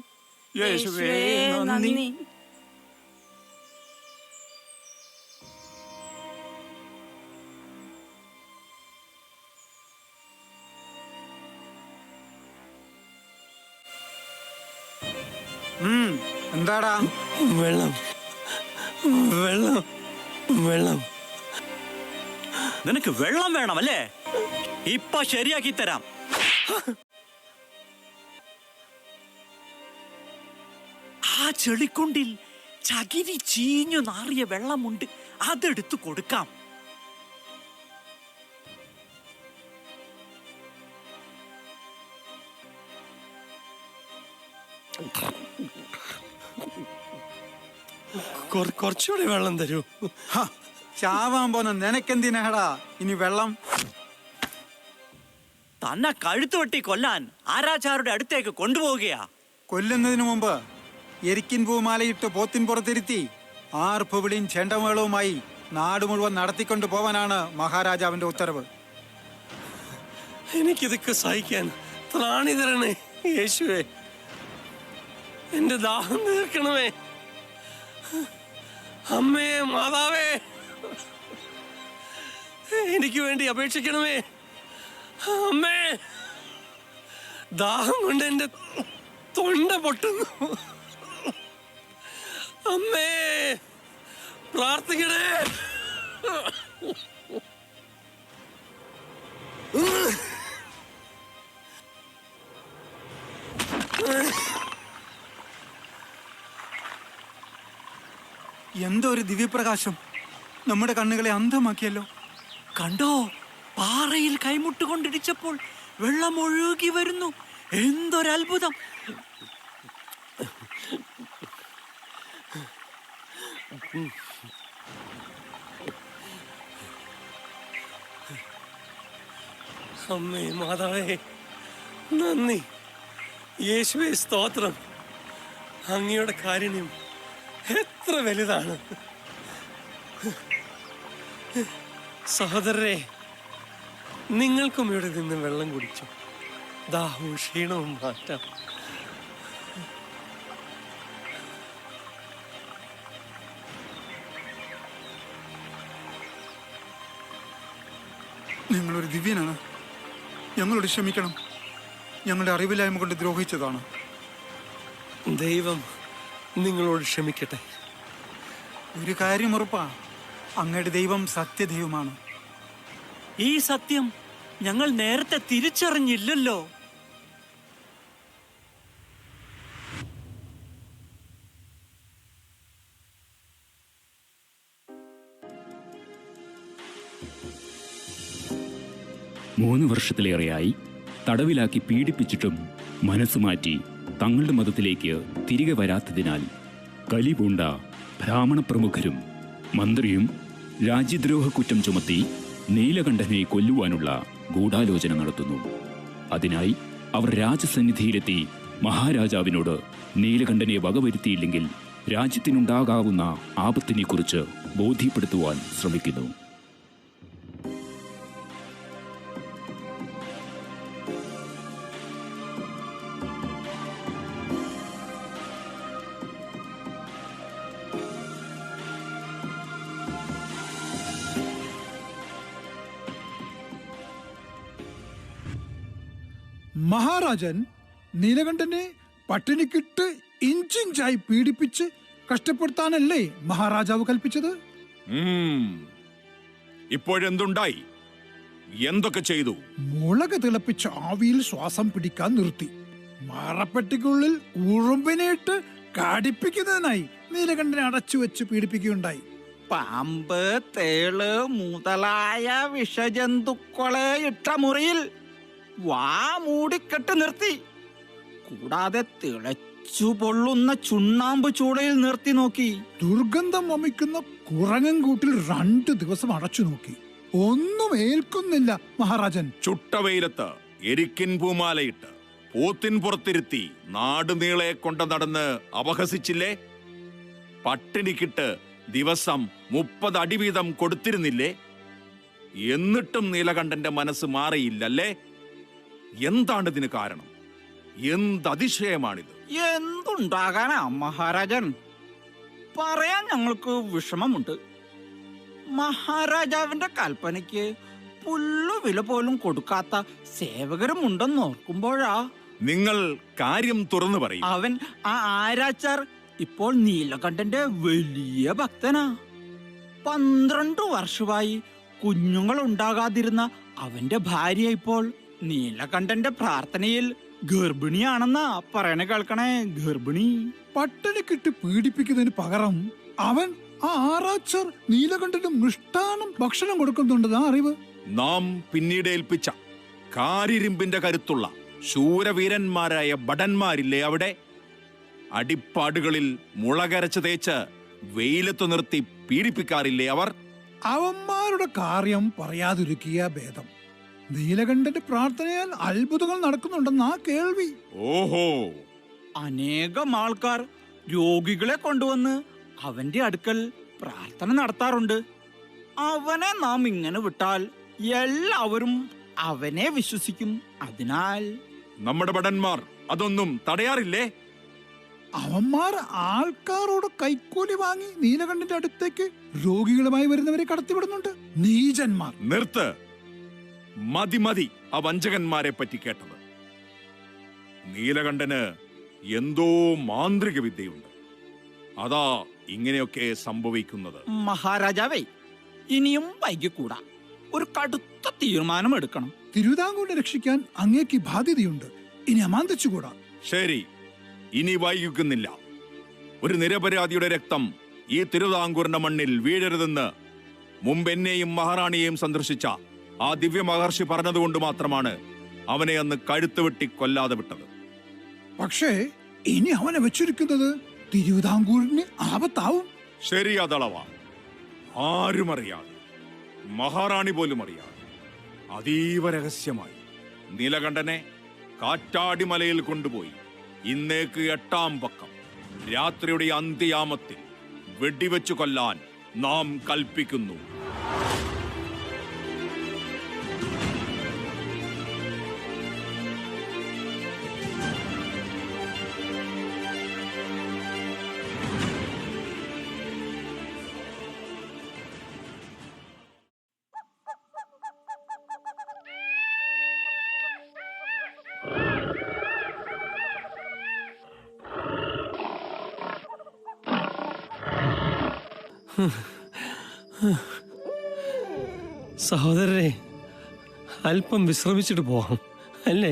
യേശുവേ നന്ദി. എന്താടാ? വെള്ളം വെള്ളം വെള്ളം. നിനക്ക് വെള്ളം വേണം അല്ലേ? ഇപ്പൊ ശരിയാക്കി തരാം. ആ ചെളിക്കുണ്ടിൽ ചകിരി ചീഞ്ഞു നാറിയ വെള്ളമുണ്ട്, അതെടുത്തു കൊടുക്കാം. കുറച്ചുകൂടി വെള്ളം തരൂ. ചാവാൻ പോന്ന നിനക്കെന്തിനാടാ ഇനി വെള്ളം? തന്നെ കഴുത്തു വെട്ടി കൊല്ലാൻ ആരാചാരുടെ അടുത്തേക്ക് കൊണ്ടുപോവുകയാ. കൊല്ലുന്നതിന് മുമ്പ് എരിക്കിൻ പൂമാലയിട്ട് പോത്തിൻ പുറത്തിരുത്തി ആർപ്പുവിളിയും ചെണ്ടമേളവുമായി നാട് മുഴുവൻ നടത്തിക്കൊണ്ടു പോവാനാണ് മഹാരാജാവിന്റെ ഉത്തരവ്. എനിക്കിതൊക്കെ സഹിക്കാൻ ത്രാണി തരണേ യേശുവേ. എന്റെ ദാഹം തീർക്കണമേ. അമ്മേ, മാതാവേ, എനിക്ക് വേണ്ടി അപേക്ഷിക്കണമേ. അമ്മേ, ദാഹം കൊണ്ട് എന്റെ തൊണ്ട പൊട്ടുന്നു. അമ്മേ, പ്രാർത്ഥിക്കണേ. എന്തൊരു ദിവ്യപ്രകാശം നമ്മുടെ കണ്ണുകളെ അന്ധമാക്കിയല്ലോ. കണ്ടോ, പാറയിൽ കൈമുട്ടുകൊണ്ടിടിച്ചപ്പോൾ വെള്ളം ഒഴുകി വരുന്നു. എന്തൊരത്ഭുതം! അമ്മേ, മാതാവേ, നന്ദി. യേശുവേ സ്തോത്രം. അങ്ങയുടെ കാരുണ്യം എത്ര വലുതാണ്. സഹോദരരെ, നിങ്ങൾക്കും ഇവിടെ നിന്ന് വെള്ളം കുടിച്ചു ദാഹവും ക്ഷീണവും മാറ്റാം. നിങ്ങളൊരു ദിവ്യനാണ്. ഞങ്ങളോട് ക്ഷമിക്കണം. ഞങ്ങളുടെ അറിവില്ലായ്മ കൊണ്ട് ദ്രോഹിച്ചതാണ്. ദൈവം നിങ്ങളോട് ക്ഷമിക്കട്ടെ. ഒരു കാര്യം ഉറപ്പാ, അങ്ങയുടെ ദൈവം സത്യദൈവമാണ്. ഈ സത്യം ഞങ്ങൾ നേരത്തെ തിരിച്ചറിഞ്ഞില്ലല്ലോ. മൂന്ന് വർഷത്തിലേറെയായി തടവിലാക്കി പീഡിപ്പിച്ചിട്ടും മനസ്സുമാറ്റി തങ്ങളുടെ മതത്തിലേക്ക് തിരികെ വരാത്തതിനാൽ കലിപൂണ്ട ബ്രാഹ്മണ പ്രമുഖരും മന്ത്രിയും രാജ്യദ്രോഹ കുറ്റം ചുമത്തി നീലകണ്ഠനെ കൊല്ലുവാനുള്ള ഗൂഢാലോചന നടത്തുന്നു. അതിനായി അവർ രാജസന്നിധിയിലെത്തി മഹാരാജാവിനോട് നീലകണ്ഠനെ വകവരുത്തിയില്ലെങ്കിൽ രാജ്യത്തിനുണ്ടാകാവുന്ന ആപത്തിനെക്കുറിച്ച് ബോധ്യപ്പെടുത്തുവാൻ ശ്രമിക്കുന്നു. മഹാരാജൻ നീലകണ്ഠനെ പട്ടിണിക്കിട്ട് ഇഞ്ചിഞ്ചായി പീഡിപ്പിച്ച് കഷ്ടപ്പെടുത്താനല്ലേ മഹാരാജാവ് കൽപ്പിച്ചത്? ഇപ്പോഴെന്തുണ്ടായി? എന്തൊക്കെ ചെയ്തു? മുളക് തിളപ്പിച്ച ആവിയിൽ ശ്വാസം പിടിക്കാൻ നിർത്തി. മറപ്പെട്ടിക്കുള്ളിൽ ഉറുമ്പിനെയിട്ട് കടിപ്പിക്കുന്നതിനായി നീലകണ്ഠനെ അടച്ചു വെച്ച് പീഡിപ്പിക്കുകയുണ്ടായി. പാമ്പ്, തേള് മുതലായ വിഷജന്തുക്കളെ ഇട്ട മുറിയിൽ വാ മൂടിക്കെട്ട് നിർത്തി. കൂടാതെ തിളച്ചു പൊള്ളുന്ന ചുണ്ണാമ്പ് ചൂടയിൽ നിർത്തി നോക്കി. ദുർഗന്ധം വമിക്കുന്ന കുറങ്ങൻ കൂട്ടിൽ 2 ദിവസം അടച്ചു നോക്കി. ഒന്നും ഏൽക്കുന്നില്ല മഹാരാജൻ. ചുട്ടവെയിലത്ത് എരിക്കിൻ പൂമാലയിട്ട് പോത്തിൻ പുറത്തിരുത്തി നാടുനീളെ കൊണ്ട് നടന്ന് അപഹസിച്ചില്ലേ? പട്ടിണിക്കിട്ട് ദിവസം 30 അടി വീതം കൊടുത്തിരുന്നില്ലേ? എന്നിട്ടും നീലകണ്ഠന്റെ മനസ്സ് മാറിയില്ലല്ലേ? എന്താണ് ഇതിന് കാരണം? എന്തതിശയമാണിത്? എന്തുണ്ടാകാനാ മഹാരാജൻ? പറയാൻ ഞങ്ങൾക്ക് വിഷമമുണ്ട്. മഹാരാജാവിന്റെ കൽപ്പനയ്ക്ക് പുല്ലുവില പോലും കൊടുക്കാത്ത സേവകരും ഉണ്ടെന്ന് ഓർക്കുമ്പോഴാ. നിങ്ങൾ കാര്യം തുറന്നു പറയും. അവൻ ആ ആരാച്ചാർ ഇപ്പോൾ നീലകണ്ഠന്റെ വലിയ ഭക്തനാ. 12 വർഷമായി കുഞ്ഞുങ്ങൾ ഉണ്ടാകാതിരുന്ന അവന്റെ ഭാര്യ ഇപ്പോൾ നീലകണ്ഠന്റെ പ്രാർത്ഥനയിൽ ഗർഭിണിയാണെന്നാ പറയണ കേൾക്കണേ. ഗർഭിണി. പട്ടിണിക്കിട്ട് പീഡിപ്പിക്കുന്നതിന് പകരം അവൻ ആ ആറാച്ചർ നീലകണ്ഠന് മൃഷ്ടാനം ഭക്ഷണം കൊടുക്കുന്നുണ്ടെന്നാ അറിവ്. നാം പിന്നീട് ഏൽപ്പിച്ച കാരിരുമ്പിന്റെ കരുത്തുള്ള ശൂരവീരന്മാരായ ഭടന്മാരില്ലേ അവിടെ? അടിപ്പാടുകളിൽ മുളകരച്ച് തേച്ച് വെയിലത്തു നിർത്തി പീഡിപ്പിക്കാറില്ലേ അവർ? അവന്മാരുടെ കാര്യം പറയാതിരിക്കുക ഭേദം. നീലകണ്ഠന്റെ പ്രാർത്ഥനയാൽ അത്ഭുതങ്ങൾ നടക്കുന്നുണ്ടെന്നാ കേൾവി. ഓഹോ. അനേകം ആൾക്കാർ രോഗികളെ കൊണ്ടുവന്ന് അവന്റെ അടുക്കൽ പ്രാർത്ഥന നടത്താറുണ്ട്. അവനെ നാം ഇങ്ങനെ വിട്ടാൽ എല്ലാവരും അവനെ വിശ്വസിക്കും. അതിനാൽ നമ്മുടെ ഭടന്മാർ അതൊന്നും തടയാറില്ലേ? അവന്മാർ ആൾക്കാരോട് കൈക്കൂലി വാങ്ങി നീലകണ്ഠന്റെ അടുത്തേക്ക് രോഗികളുമായി വരുന്നവരെ കടത്തിവിടുന്നുണ്ട്. നീചന്മാർ. നിർത്ത്. മതി മതി ആ വഞ്ചകന്മാരെ പറ്റി കേട്ടത്. നീലകണ്ഠന് എന്തോ മാന്ത്രിക വിദ്യയുണ്ട്. അതാ ഇങ്ങനെയൊക്കെ സംഭവിക്കുന്നത്. മഹാരാജാവേ, ഇനിയും വൈകിക്കൂടാ. ഒരു കടുത്ത തീരുമാനം എടുക്കണം. തിരുവിതാംകൂറിനെ രക്ഷിക്കാൻ അങ്ങേക്ക് ബാധ്യതയുണ്ട്. ഇനി അമാന്തിച്ചുകൂടാ. ശരി, ഇനി വൈകിക്കുന്നില്ല. ഒരു നിരപരാധിയുടെ രക്തം ഈ തിരുവിതാംകൂറിന്റെ മണ്ണിൽ വീഴരുതെന്ന് മുമ്പ് എന്നെയും മഹാറാണിയെയും സന്ദർശിച്ച ആ ദിവ്യ മഹർഷി പറഞ്ഞതുകൊണ്ട് മാത്രമാണ് അവനെ അന്ന് കഴുത്ത് വെട്ടി കൊല്ലാതെ വിട്ടത്. പക്ഷേ ഇനി അവനെ വെച്ചിരിക്കുന്നത് തിരുവിതാംകൂറിന് ആപത്താവും. ശരി, അതളവ. ആരും അറിയാതെ, മഹാറാണി പോലും അറിയാതെ, അതീവ രഹസ്യമായി നീലകണ്ഠനെ കാറ്റാടിമലയിൽ കൊണ്ടുപോയി ഇന്നേക്ക് 8-ാം പക്കം രാത്രിയുടെ അന്ത്യയാമത്തിൽ വെടിവെച്ചു കൊല്ലാൻ നാം കൽപ്പിക്കുന്നു. സഹോദരരെ, അല്പം വിശ്രമിച്ചിട്ട് പോവാം അല്ലേ?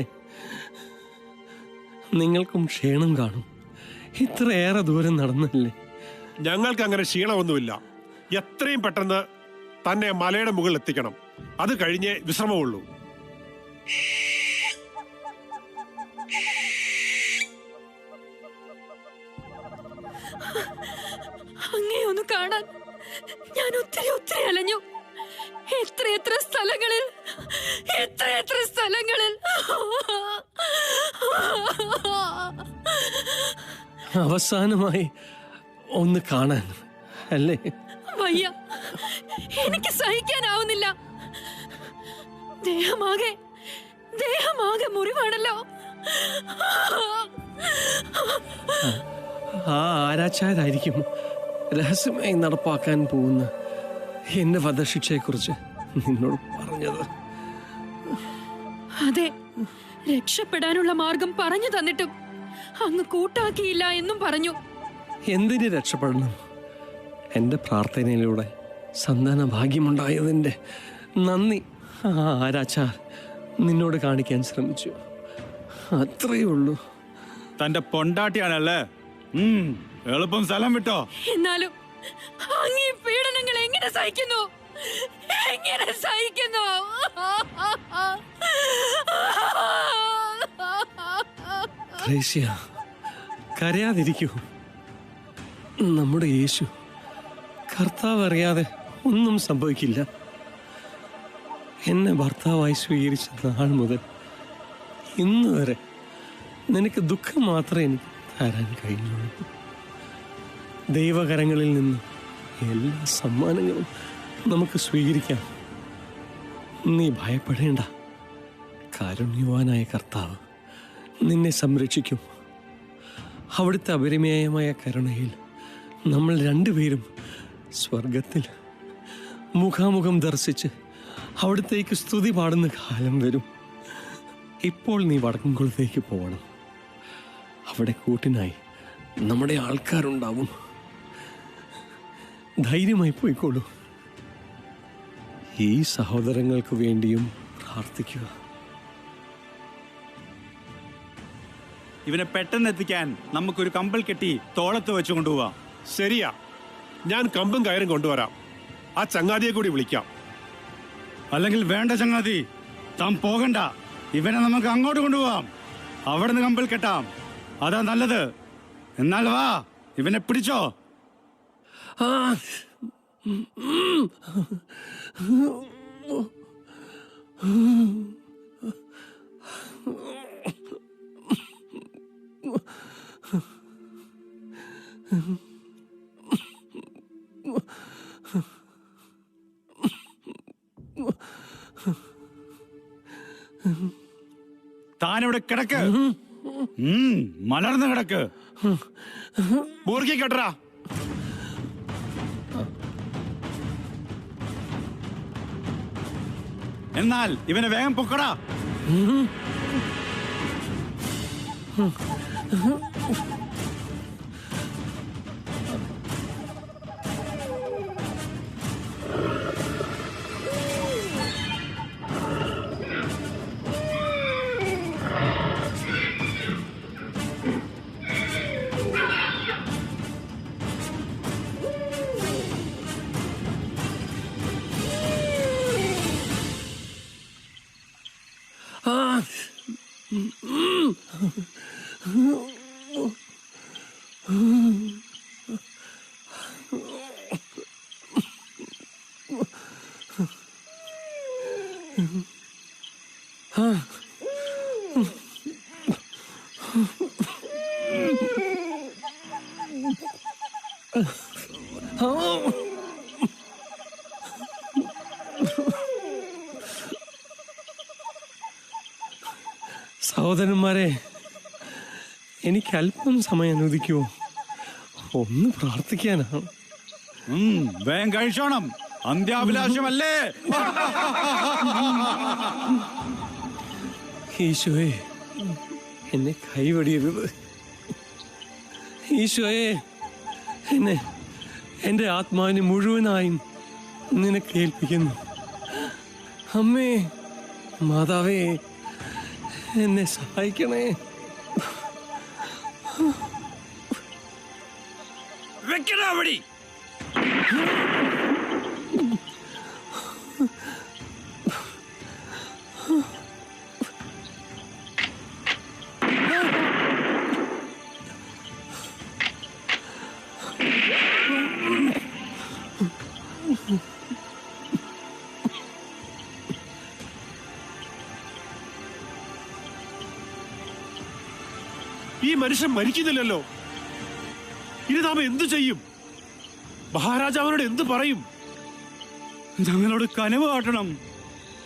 നിങ്ങൾക്കും ക്ഷീണം കാണും. ഇത്രയേറെ ദൂരം നടന്നല്ലേ? ഞങ്ങൾക്ക് അങ്ങനെ ക്ഷീണമൊന്നുമില്ല. എത്രയും പെട്ടെന്ന് തന്നെ മലയുടെ മുകളിൽ എത്തിക്കണം. അത് കഴിഞ്ഞേ വിശ്രമമുള്ളൂ. കാണാൻ ഞാൻ ഒത്തിരി ഒത്തിരി അലഞ്ഞു. എത്രയെത്ര സ്ഥലങ്ങളിൽ, എത്രയെത്ര സ്ഥലങ്ങളിൽ. അവസാനമായി ഒന്ന് കാണാൻ അല്ലേ? വയ്യ, എനിക്ക് സഹിക്കാനാവുന്നില്ല. ദേഹമാകെ മുറിവാണല്ലോ. ആ ആരാച്ചാരായിരിക്കും രഹസ്യമായി നടപ്പാക്കാൻ പോകുന്ന എന്റെ വധശിക്ഷയെക്കുറിച്ച് നിന്നോട് പറഞ്ഞത്. അതെ, രക്ഷപ്പെടാനുള്ള മാർഗം പറഞ്ഞു തന്നിട്ടും അങ്ങ് കൂട്ടാക്കിയില്ല എന്നും പറഞ്ഞു. എന്തിന് രക്ഷപ്പെടണം? എന്റെ പ്രാർത്ഥനയിലൂടെ സന്താന ഭാഗ്യമുണ്ടായതിന്റെ നന്ദി ആരാച്ചാർ നിന്നോട് കാണിക്കാൻ ശ്രമിച്ചു. അത്രയേ ഉള്ളൂ. തന്റെ പൊണ്ടാട്ടിയാണല്ലേ? എളുപ്പം സ്ഥലം വിട്ടോ. എന്നാലും അങ്ങീ പീഡനങ്ങൾ എങ്ങനെ സഹിക്കുന്നു? എങ്ങനെ സഹിക്കുന്നു? ത്രേസ്യ, കരയാതിരിക്കൂ. നമ്മുടെ യേശു കർത്താവ് അറിയാതെ ഒന്നും സംഭവിക്കില്ല. എന്നെ ഭർത്താവായി സ്വീകരിച്ച നാൾ മുതൽ ഇന്ന് വരെ നിനക്ക് ദുഃഖം മാത്രമേ എനിക്ക് തരാൻ കഴിഞ്ഞുള്ളൂ. ദൈവകരങ്ങളിൽ നിന്ന് എല്ലാ സമ്മാനങ്ങളും നമുക്ക് സ്വീകരിക്കാം. നീ ഭയപ്പെടേണ്ട. കാരുണ്യവാനായ കർത്താവ് നിന്നെ സംരക്ഷിക്കും. അവിടുത്തെ അപരിമേയമായ കരുണയിൽ നമ്മൾ രണ്ടുപേരും സ്വർഗത്തിൽ മുഖാമുഖം ദർശിച്ച് അവിടത്തേക്ക് സ്തുതി പാടുന്ന കാലം വരും. ഇപ്പോൾ നീ വടക്കുംകുളത്തേക്ക് പോകണം. അവിടെ കൂട്ടിനായി നമ്മുടെ ആൾക്കാരുണ്ടാവും. ധൈര്യമായി പോയിക്കോളൂ. ഈ സഹോദരങ്ങൾക്ക് വേണ്ടിയും പ്രാർത്ഥിക്കുക. ഇവനെ പെട്ടെന്ന് എത്തിക്കാൻ നമുക്കൊരു കമ്പൽ കെട്ടി തോളത്ത് വെച്ച് കൊണ്ടുപോവാം. ശരിയാ, ഞാൻ കമ്പും കയറും കൊണ്ടുവരാം. ആ ചങ്ങാതിയെ കൂടി വിളിക്കാം. അല്ലെങ്കിൽ വേണ്ട ചങ്ങാതി, താൻ പോകണ്ട. ഇവനെ നമുക്ക് അങ്ങോട്ട് കൊണ്ടുപോവാം. അവിടെ നിന്ന് കമ്പൽ കെട്ടാം. അതാ നല്ലത്. എന്നാൽ വാ, ഇവനെ പിടിച്ചോ. താനിവിടെ കിടക്ക്. മലർന്ന് കിടക്ക്. ബൂർക്കി കെട്ടറാ. എന്നാൽ ഇവനെ വേഗം പൊക്കടാ. സഹോദരന്മാരെ, എനിക്ക് അല്പം സമയം അനുവദിക്കുമോ? ഒന്ന് പ്രാർത്ഥിക്കാനാണ്. വേഗം കഴിച്ചോണം. അന്ത്യാഭിലാഷമല്ലേ? ഈശോയെ, എന്നെ കൈവടിയരുത്. ഈശോയെ, എന്നെ എൻ്റെ ആത്മാവിനെ മുഴുവനായും നിനക്ക് ഏൽപ്പിക്കുന്നു. അമ്മേ, മാതാവേ, എന്നെ സഹായിക്കണേ. വെക്കടാ വടി. ഈ മനുഷ്യൻ മരിക്കുന്നില്ലല്ലോ. ഇനി നാം എന്തു ചെയ്യും? മഹാരാജാവിനോട് എന്തു പറയും? ഞങ്ങളോട് കനിവ് കാട്ടണം.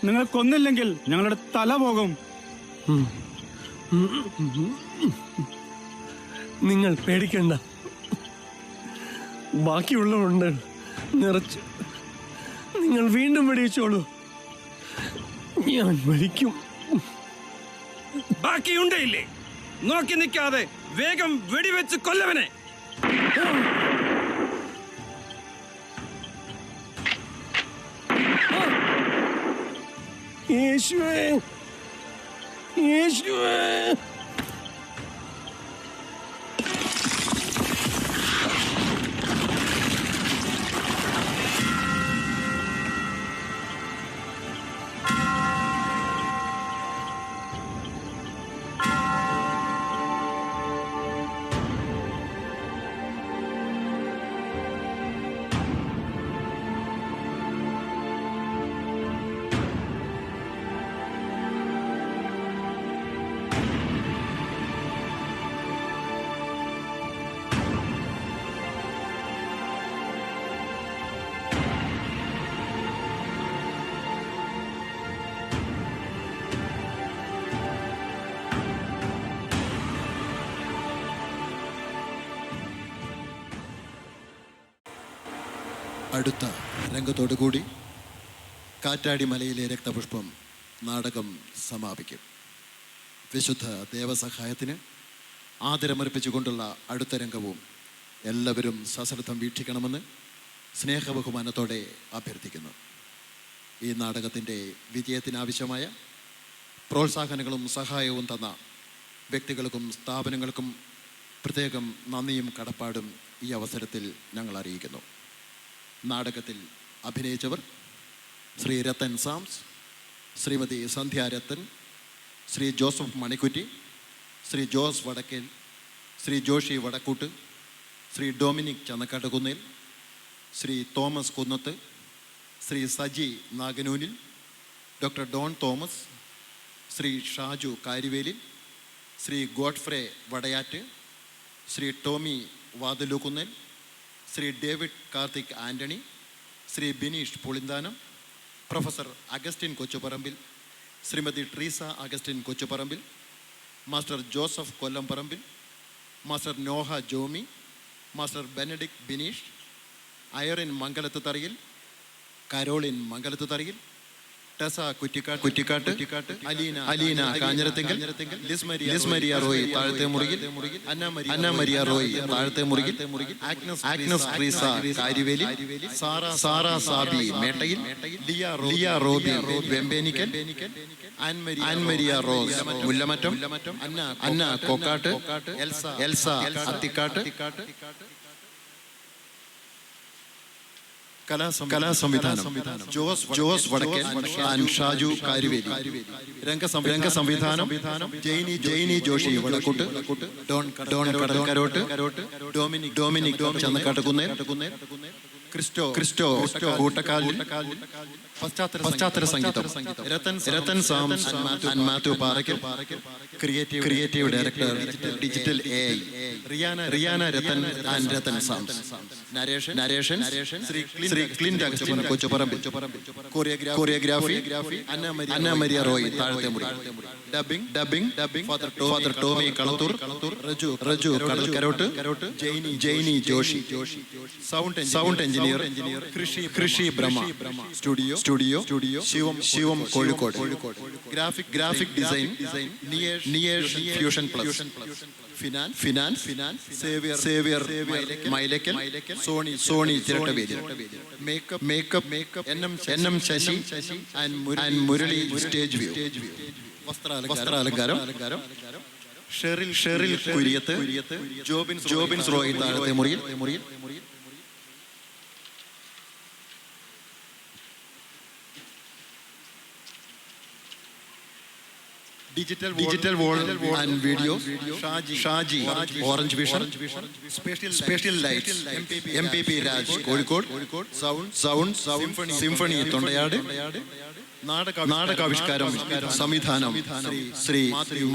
നിങ്ങൾ കൊന്നില്ലെങ്കിൽ ഞങ്ങളുടെ തല പോകും. നിങ്ങൾ പേടിക്കണ്ട, ബാക്കിയുള്ളവരുണ്ട് നിറച്ച്. നിങ്ങൾ വീണ്ടും വെടിവെച്ചോളൂ, ഞാൻ മരിക്കും. ബാക്കിയുണ്ടേ? നോക്കി നിൽക്കാതെ വേഗം വെടിവെച്ച് കൊല്ലവനെ. യേശുവേ, യേശുവേ. അടുത്ത രംഗത്തോടുകൂടി കാറ്റാടി മലയിലെ രക്തപുഷ്പം നാടകം സമാപിക്കും. വിശുദ്ധ ദേവസഹായത്തിന് ആദരമർപ്പിച്ചുകൊണ്ടുള്ള അടുത്ത രംഗവും എല്ലാവരും സശ്രദ്ധം വീക്ഷിക്കണമെന്ന് സ്നേഹബഹുമാനത്തോടെ അഭ്യർത്ഥിക്കുന്നു. ഈ നാടകത്തിൻ്റെ വിജയത്തിനാവശ്യമായ പ്രോത്സാഹനങ്ങളും സഹായവും തന്ന വ്യക്തികൾക്കും സ്ഥാപനങ്ങൾക്കും പ്രത്യേകം നന്ദിയും കടപ്പാടും ഈ അവസരത്തിൽ ഞങ്ങൾ അറിയിക്കുന്നു. നാടകത്തിൽ അഭിനയിച്ചവർ Shri Rathan Sams, Shrimati Sandhya Rathan, Shri Joseph Manikkutty, Shri Jose Vadakkel, Shri Joshi Vadakkoot, Shri Dominic Channakkattukunnel, Shri Thomas Kunnath, Shri Saji Naganoonil, doctor Don Thomas, Shri Shaju Karyavelil, Shri Godfrey Vadayatt, Shri Tomy Vathilookkunnel, Shri David Karthik Antony, Shri Bineesh Pulinthanam, professor Augustine Kochuparambil, Shrimati Treesa Augustine Kochuparambil, master Joseph Kollamparambil, master Noah Jomy, master Benedict Bineesh, Irene Mangalath Tharayil, Caroline മംഗലത്ത് തറയിൽ, ടെസ കുറ്റിക്കാട്ട്, അലീന കാഞ്ഞിരത്തിങ്കൽ, ലിസ്മരിയ റോയ് താഴത്തെ മുറിയിൽ, അന്ന മരിയ റോയ് താഴത്തെ മുറിയിൽ, ആഗ്നസ് ട്രീസ കാര്യവേലി, സാറ സാബി മേട്ടയിൽ, ലിയ റോബി വെമ്പേനിക്കൽ, ആൻമരിയ റോസ് മുല്ലമറ്റം, അന്ന കൊക്കാട്ട്, എൽസ അത്തിക്കാട്ട്. കലാസംവിധാനം ജോസ് വടക്കൻ, ഷാജു കാര്യവേലി. രംഗസംവിധാനം ജെയിനി ജോഷി വടക്കൂട്ട്, ഡോൺ കടൽക്കരോട്ട്, ഡൊമിനിക് ചന്നക്കാട്ടുകുന്നേൽ, ക്രിസ്റ്റോ കൂട്ടക്കാലിൽ. പശ്ചാത്തല സംഗീതം Rathan Sams and Mathew Parackal. Creative director digital AI Riyana Rathan and Rathan Sams. Narration Shri Clint Augustine Kochuparambil. Choreography Anna Maria Roy Thazhathe Muri. Dubbing father Tomy Kalathoor, Reju Kadalkkarott, Jainy Joshi. Sound engineer Krishi Brahma. Studio Shivam Kozhikode. Graphic design Niyesh fusion plus. Finance Xavier Mylackal, Sony Chirattavely. Makeup N M. Sasi and Murali stage view. വസ്ത്രാലങ്കാരം Sheril Kuriath, Jobins Roy Thazhathe Muriyil. Digital wall and video Shaji orange vision. Special lights MPP Raj Kozhikode. Sound symphony Thondayad. നാടകാവിഷ്കാരം സംവിധാനം ശ്രീ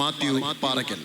മാത്യു പാറയ്ക്കൽ.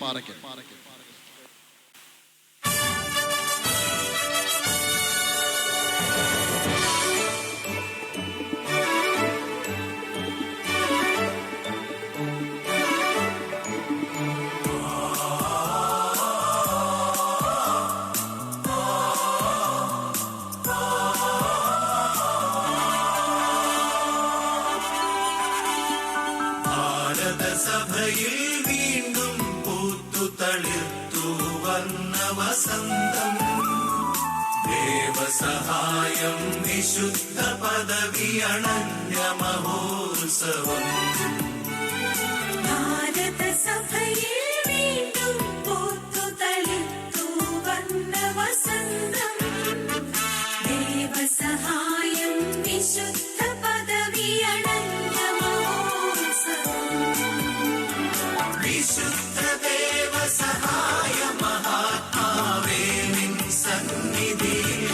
വീണ്ടും പൂത്തു തളിർത്തു വന്ന വസന്തം, ദേവസഹായം വിശുദ്ധ പദവി അണഞ്ഞ മഹോത്സവം. ഭാരതസഭയിൽ വീണ്ടും പൂത്തു തളിർത്തു വന്ന വസന്തം, ദേവസഹായം വിശുദ്ധ പദവി അണഞ്ഞ മഹോത്സവം. വിശുദ്ധ ദേവസഹായ മഹാത്മാവേ നിൻ സന്നിധിയിൽ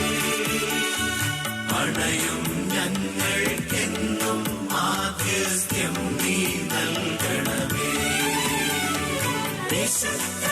അണയും ഞങ്ങൾക്കെന്നും മാധ്യസ്ഥ്യം നീ നൽകണമേ. വിശുദ്ധ